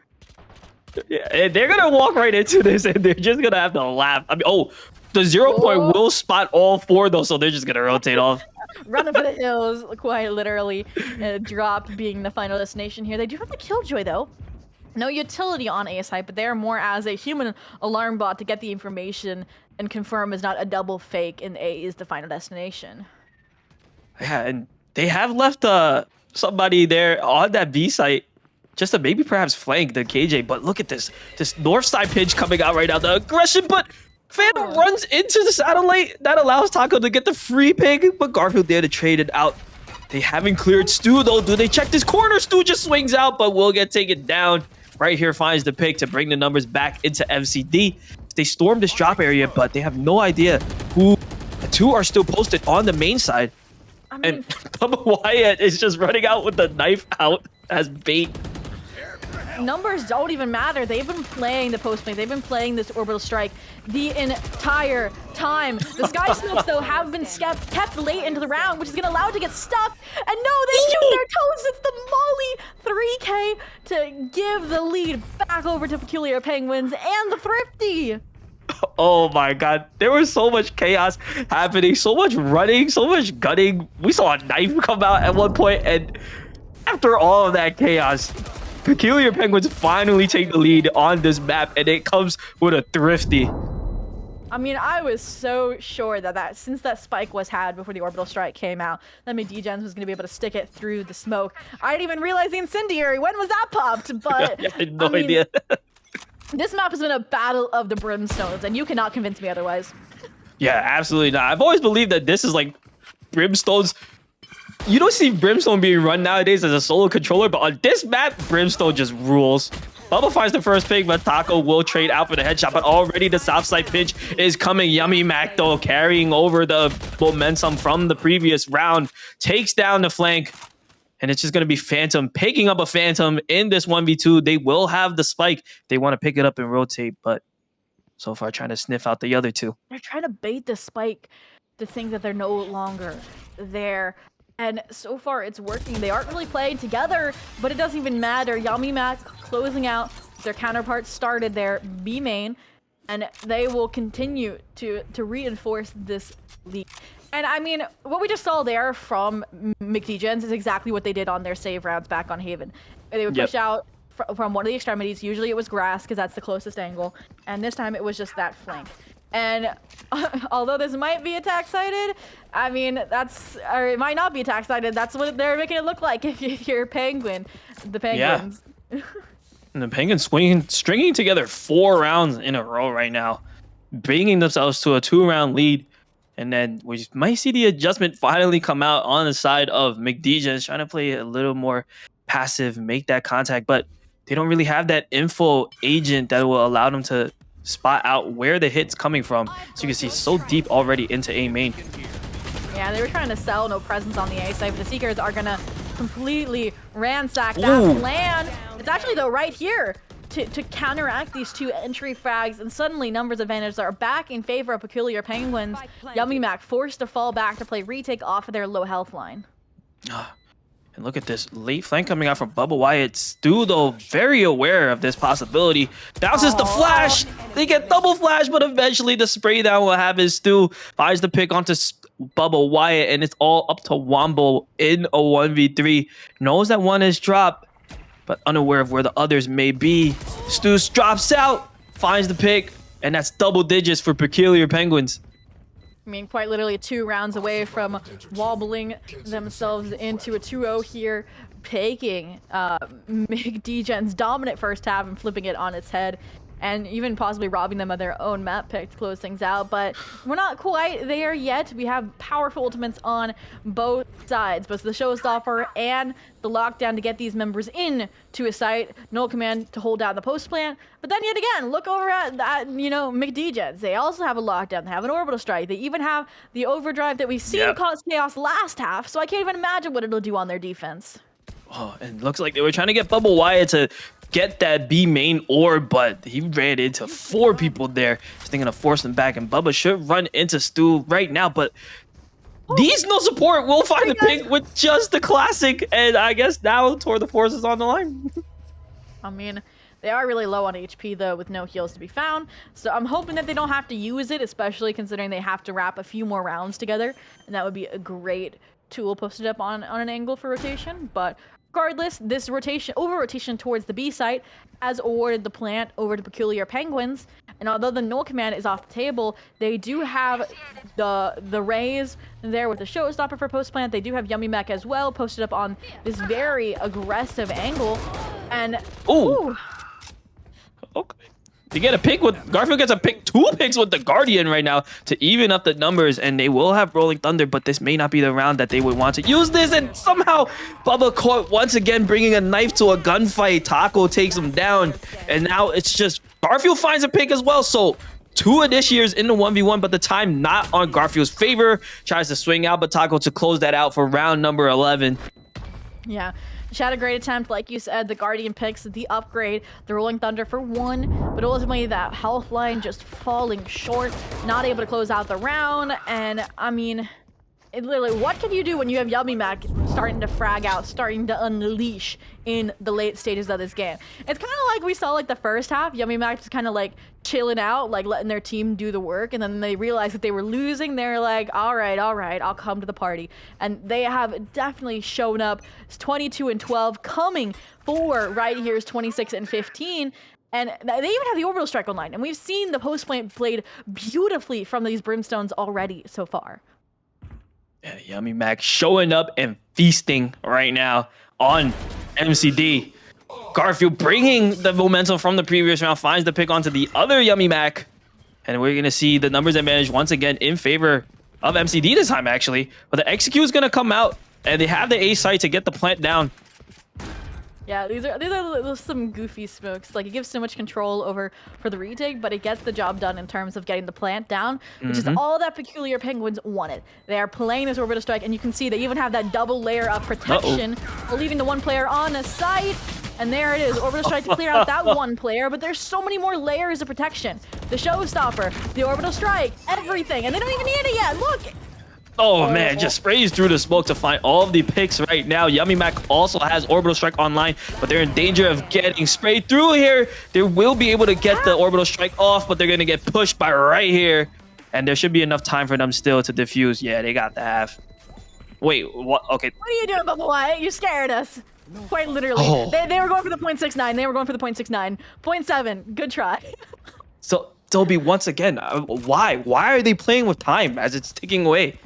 Yeah, and they're gonna walk right into this, and they're just gonna have to laugh. I mean, the 0 point will spot all 4 though, so they're just gonna rotate off. Running for the hills, quite literally. Drop being the final destination here. They do have the Killjoy though. No utility on A site, but they are more as a human alarm bot to get the information and confirm is not a double fake and A is the final destination. Yeah, and they have left somebody there on that B site just to maybe perhaps flank the KJ. But look at this north side pitch coming out right now. The aggression, but Phantom runs into the satellite. That allows Taco to get the free pig, but Garfield there to trade it out. They haven't cleared Stu though. Do they check this corner? Stu just swings out, but will get taken down. Right here finds the pick to bring the numbers back into FCD. They storm this drop area, but they have no idea who. The 2 are still posted on the main side. I mean, and Bubba Wyatt is just running out with the knife out as bait. Numbers don't even matter. They've been playing the post play. They've been playing this orbital strike the entire time. The Sky Smokes, though, have been kept late into the round, which is going to allow it to get stuck. And no, they shoot their toes. It's the Molly 3K to give the lead back over to Peculiar Penguins and the Thrifty. Oh my god, there was so much chaos happening, so much running, so much gunning. We saw a knife come out at one point, and after all of that chaos, Peculiar Penguins finally take the lead on this map, and it comes with a thrifty. I mean, I was so sure that since that spike was had before the orbital strike came out, that McDegens was going to be able to stick it through the smoke. I didn't even realize the incendiary. When was that popped? But I had no idea. This map has been a battle of the brimstones, and you cannot convince me otherwise. Yeah, absolutely not. I've always believed that this is like Brimstone's. You don't see Brimstone being run nowadays as a solo controller, but on this map, Brimstone just rules. Bubba finds the first pick, but Taco will trade out for the headshot. But already the south side pitch is coming. Yummy Mac, though, carrying over the momentum from the previous round, takes down the flank. And it's just going to be Phantom picking up a Phantom in this 1v2. They will have the spike. They want to pick it up and rotate, but so far trying to sniff out the other 2. They're trying to bait the spike to think that they're no longer there. And so far it's working. They aren't really playing together, but it doesn't even matter. Yummy Mac closing out. Their counterparts started their B main, and they will continue to reinforce this lead. And I mean, what we just saw there from McDegens is exactly what they did on their save rounds back on Haven. They would push out from one of the extremities. Usually it was grass because that's the closest angle. And this time it was just that flank. And although this might be attack sided, I mean, or it might not be attack sided. That's what they're making it look like if you're Penguin, the Penguins. Yeah. And the Penguins stringing together 4 rounds in a row right now, bringing themselves to a 2-round lead. And then we might see the adjustment finally come out on the side of McDegens, trying to play a little more passive, make that contact. But they don't really have that info agent that will allow them to spot out where the hit's coming from. So you can see so deep already into A main. Yeah, they were trying to sell no presence on the A side, but the Seekers are going to completely ransack that plan. It's actually, though, right here to counteract these 2 entry frags, and suddenly numbers advantages are back in favor of Peculiar Penguins. Yummy Mac forced to fall back to play retake off of their low health line. And look at this late flank coming out from Bubba Wyatt. Stu, though, very aware of this possibility. Bounces the flash. They get double flash, but eventually the spray down will have his Stu. Buys the pick onto Bubba Wyatt, and it's all up to Wombo in a 1v3. Knows that one is dropped, but unaware of where the others may be. Stu drops out, finds the pick, and that's double digits for Peculiar Penguins. I mean, quite literally 2 rounds away from wobbling themselves into a 2-0 here, taking McDegens' dominant first half and flipping it on its head and even possibly robbing them of their own map pick to close things out. But we're not quite there yet. We have powerful ultimates on both sides, both the Showstopper and the lockdown to get these members in to a site. Null Command to hold down the post plant. But then yet again, look over at that, McDegens. They also have a lockdown. They have an orbital strike. They even have the overdrive that we've seen cause chaos last half. So I can't even imagine what it'll do on their defense. Oh, and looks like they were trying to get Bubble Wyatt to get that B main orb, but he ran into 4 people there. Just thinking to force them back, and Bubba should run into Stu right now, but these no support will find the pick with just the classic, and I guess now Tour de Force is on the line. I mean, they are really low on HP though, with no heals to be found. So I'm hoping that they don't have to use it, especially considering they have to wrap a few more rounds together, and that would be a great tool posted up on an angle for rotation. But regardless, this rotation towards the B site has awarded the plant over to Peculiar Penguins. And although the null command is off the table, they do have the Rays there with the Showstopper for post plant. They do have Yummy Mech as well, posted up on this very aggressive angle. And ooh. Okay. To get a pick with Garfield gets a pick, 2 picks with the Guardian right now to even up the numbers, and they will have Rolling Thunder, but this may not be the round that they would want to use this. And somehow Bubba caught once again bringing a knife to a gunfight. Taco takes him down, and now it's just Garfield finds a pick as well. So 2 Initiators in the 1v1, but the time not on Garfield's favor. Tries to swing out, but Taco to close that out for round number 11. Yeah. She had a great attempt, like you said. The Guardian picks the upgrade, the Rolling Thunder for 1, but ultimately that health line just falling short, not able to close out the round. And I mean, literally, what can you do when you have Yummy Mac starting to frag out, starting to unleash in the late stages of this game? It's kind of like we saw like the first half, Yummy Mac just kind of like chilling out, like letting their team do the work, and then they realized that they were losing. They're like, all right, I'll come to the party. And they have definitely shown up. It's 22 and 12 coming for right here's 26 and 15. And they even have the orbital strike online, and we've seen the post plant played beautifully from these brimstones already so far. Yeah, Yummy Mac showing up and feasting right now on MCD. Garfield bringing the momentum from the previous round, finds the pick onto the other Yummy Mac. And we're going to see the numbers advantage once again in favor of MCD this time, actually. But the execute is going to come out, and they have the A site to get the plant down. Yeah, these are some goofy smokes. Like, it gives so much control over for the retake, but it gets the job done in terms of getting the plant down, which is all that Peculiar Penguins wanted. They are playing this orbital strike, and you can see they even have that double layer of protection, leaving the one player on a site. And there it is, orbital strike to clear out that one player, but there's so many more layers of protection. The Showstopper, the orbital strike, everything, and they don't even need it yet. Look. Oh man, just sprays through the smoke to find all of the picks right now. Yummy Mac also has Orbital Strike online, but they're in danger of getting sprayed through here. They will be able to get the Orbital Strike off, but they're going to get pushed by right here. And there should be enough time for them still to defuse. Yeah, they got the half. Wait, what? Okay. What are you doing, Bubba Wyatt? You scared us. Quite literally. Oh. They were going for the 0.69. They were going for the 0.69. 0.7. Good try. So, Zhobiii, once again, why? Why are they playing with time as it's ticking away?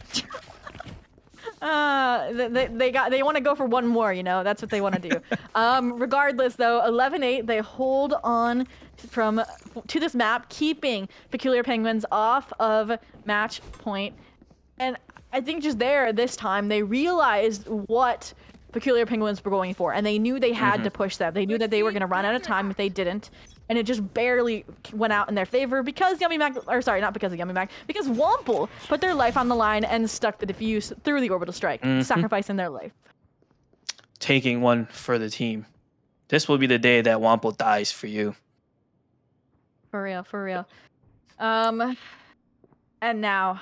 They want to go for one more, that's what they want to do. Regardless though, 11-8, they hold on to this map, keeping Peculiar Penguins off of match point. And I think just this time they realized what Peculiar Penguins were going for, and they knew they had to push them. They knew that they were going to run out of time if they didn't. And it just barely went out in their favor because Yummy Mac, or sorry, not because of Yummy Mac, because Womple put their life on the line and stuck the defuse through the orbital strike, sacrificing their life. Taking one for the team. This will be the day that Womple dies for you. For real, for real. And now,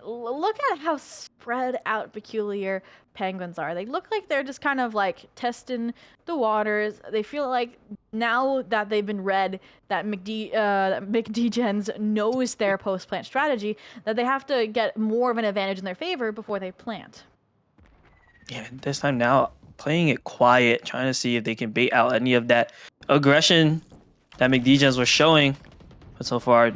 look at how spread out Peculiar Penguins are. They look like they're just kind of like testing the waters. They feel like now that they've been read, that McDegens knows their post-plant strategy, that they have to get more of an advantage in their favor before they plant. Yeah, this time now playing it quiet, trying to see if they can bait out any of that aggression that McDegens was showing. But so far,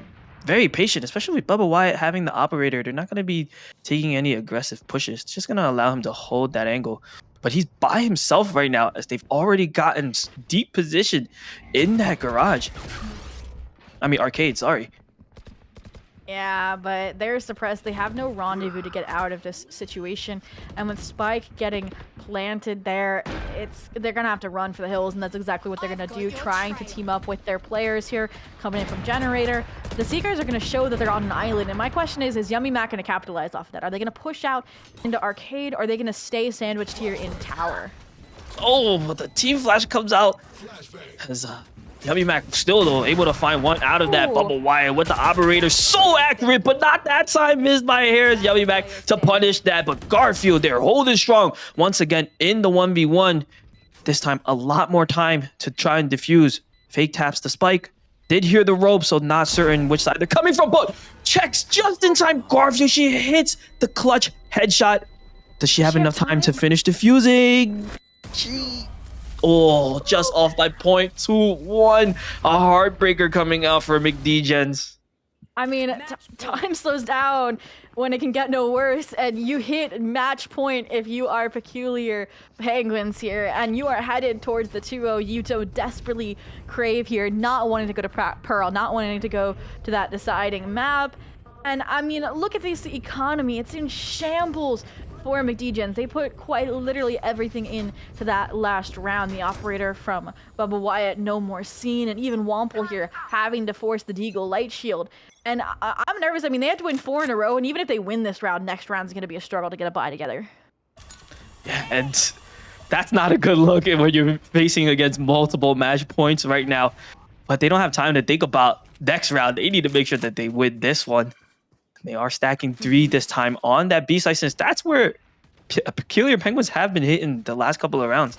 very patient, especially with Bubba Wyatt having the operator. They're not going to be taking any aggressive pushes. It's just going to allow him to hold that angle. But he's by himself right now, as they've already gotten deep position in that garage. I mean, Arcade, sorry. Yeah, but they're suppressed. They have no rendezvous to get out of this situation. And with Spike getting planted there, they're gonna have to run for the hills, and that's exactly what they're gonna do, trying to team up with their players here, coming in from Generator. The Seekers are gonna show that they're on an island, and my question is Yummy Mac gonna capitalize off of that? Are they gonna push out into Arcade, or are they gonna stay sandwiched here in Tower? Oh, but the team flash comes out. As Yummy Mac still though able to find one out of that bubble wire with the operator. So accurate, but not that time. Missed by a hair. Yummy Mac to punish that. But Garfield there holding strong once again in the 1v1. This time a lot more time to try and defuse. Fake taps the spike. Did hear the rope, so not certain which side they're coming from, but checks just in time. Garfield, she hits the clutch headshot. Does she have enough time to finish defusing? Oh, just off by 0.21. A heartbreaker coming out for McDegens. I mean, time slows down when it can get no worse, and you hit match point if you are Peculiar Penguins here, and you are headed towards the 2-0 you so desperately crave here, not wanting to go to Pearl, not wanting to go to that deciding map. And I mean, look at this economy. It's in shambles for McDegens. They put quite literally everything into that last round. The operator from Bubba Wyatt, no more seen, and even Wample here having to force the Deagle light shield. And I'm nervous. I mean, they have to win 4 in a row, and even if they win this round, next round is going to be a struggle to get a bye together. Yeah, and that's not a good look when you're facing against multiple match points right now. But they don't have time to think about next round. They need to make sure that they win this one. They are stacking 3 this time on that B side, since that's where Peculiar Penguins have been hitting the last couple of rounds.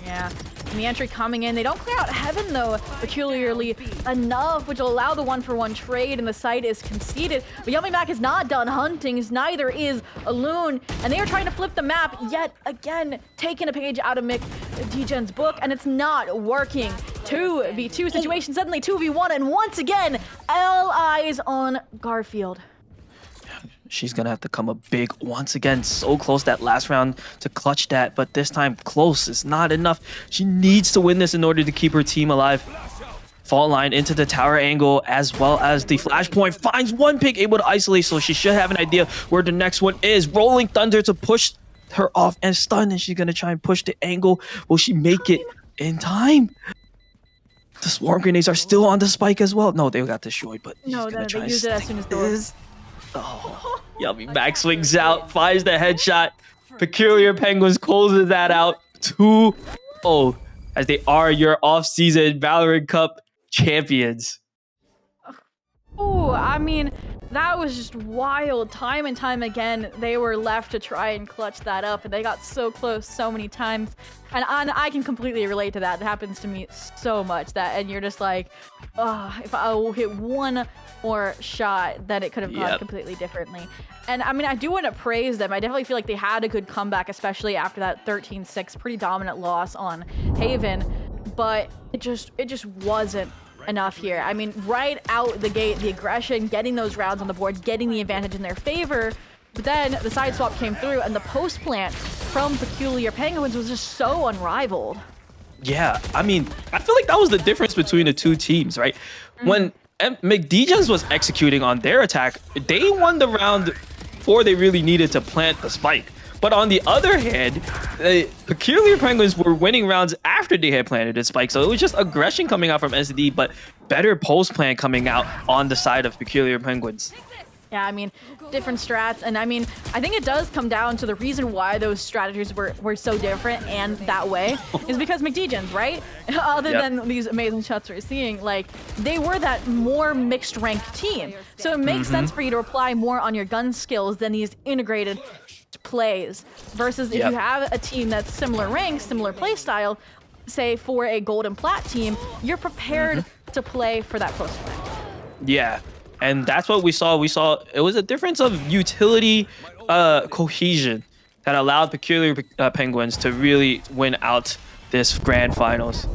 Yeah. And the entry coming in. They don't clear out Heaven, though, peculiarly enough, which will allow the 1-for-1 trade, and the site is conceded. But Yummy Mac is not done hunting, neither is Alloon, and they are trying to flip the map yet again, taking a page out of McDegens' book, and it's not working. 2v2 situation, suddenly 2v1, and once again, all eyes on Garfield. She's gonna have to come up big once again. So close that last round to clutch that, but this time close is not enough. She needs to win this in order to keep her team alive. Fault line into the tower angle, as well as the flashpoint finds one pick, able to isolate, so she should have an idea where the next one is. Rolling Thunder to push her off and stun, and she's gonna try and push the angle. Will she make it in time? The swarm grenades are still on the spike as well. No, they got destroyed, but no, they used it as soon as they were. Oh, Yummy Mac swings out, finds the headshot. Peculiar Penguins closes that out 2-0, as they are your off-season Valorant Cup champions. Oh, I mean, that was just wild. Time and time again, they were left to try and clutch that up, and they got so close so many times. And I can completely relate to that. It happens to me so much, and you're just like, oh, if I will hit one more shot, then it could have gone completely differently. And I mean, I do want to praise them. I definitely feel like they had a good comeback, especially after that 13-6 pretty dominant loss on Haven. But it just wasn't enough here. I mean, right out the gate, the aggression, getting those rounds on the board, getting the advantage in their favor. But then the side swap came through, and the post plant from Peculiar Penguins was just so unrivaled. Yeah, I mean, I feel like that was the difference between the two teams, right? When McDegens was executing on their attack, they won the round before they really needed to plant the spike. But on the other hand, the Peculiar Penguins were winning rounds after they had planted the spike. So it was just aggression coming out from SD, but better post plan coming out on the side of Peculiar Penguins. Yeah, I mean, different strats. And I mean, I think it does come down to the reason why those strategies were so different and that way is because McDegens, right? Other than these amazing shots we're seeing, like, they were that more mixed ranked team. So it makes sense for you to rely more on your gun skills than these integrated plays versus if you have a team that's similar rank, similar play style, say for a gold and plat team, you're prepared to play for that post play. Yeah. And that's what we saw. We saw it was a difference of utility cohesion that allowed Peculiar Penguins to really win out this grand finals.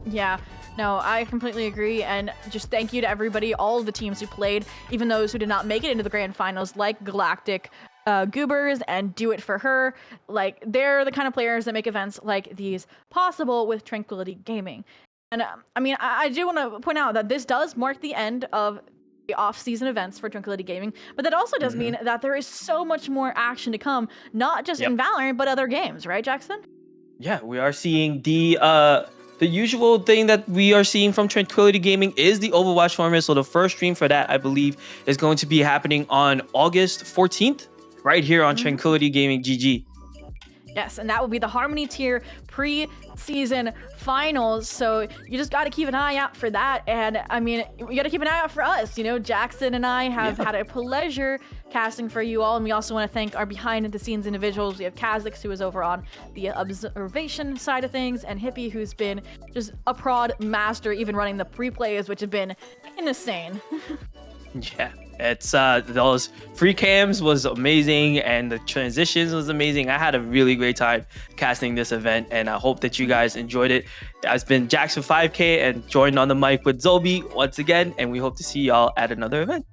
Yeah, no, I completely agree. And just thank you to everybody, all of the teams who played, even those who did not make it into the grand finals, like Galactic, Goobers, and Do It For Her. Like, they're the kind of players that make events like these possible with Tranquility Gaming. And I mean, I do want to point out that this does mark the end of the off-season events for Tranquility Gaming, but that also does mean that there is so much more action to come, not just in Valorant, but other games, right, Jackson? Yeah, we are seeing the usual thing that we are seeing from Tranquility Gaming is the Overwatch tournament. So the first stream for that, I believe, is going to be happening on August 14th, right here on Tranquility Gaming GG. Yes, and that will be the Harmony Tier pre-season finals. So you just got to keep an eye out for that. And I mean, we got to keep an eye out for us. You know, Jackson and I have had a pleasure casting for you all. And we also want to thank our behind-the-scenes individuals. We have Khazix, who is over on the observation side of things, and Hippy, who's been just a prod master, even running the pre-plays, which have been insane. Yeah, it's those free cams was amazing, and the transitions was amazing. I had a really great time casting this event, and I hope that you guys enjoyed it. It's been Jackson 5K and joined on the mic with Zhobiii once again, and we hope to see y'all at another event.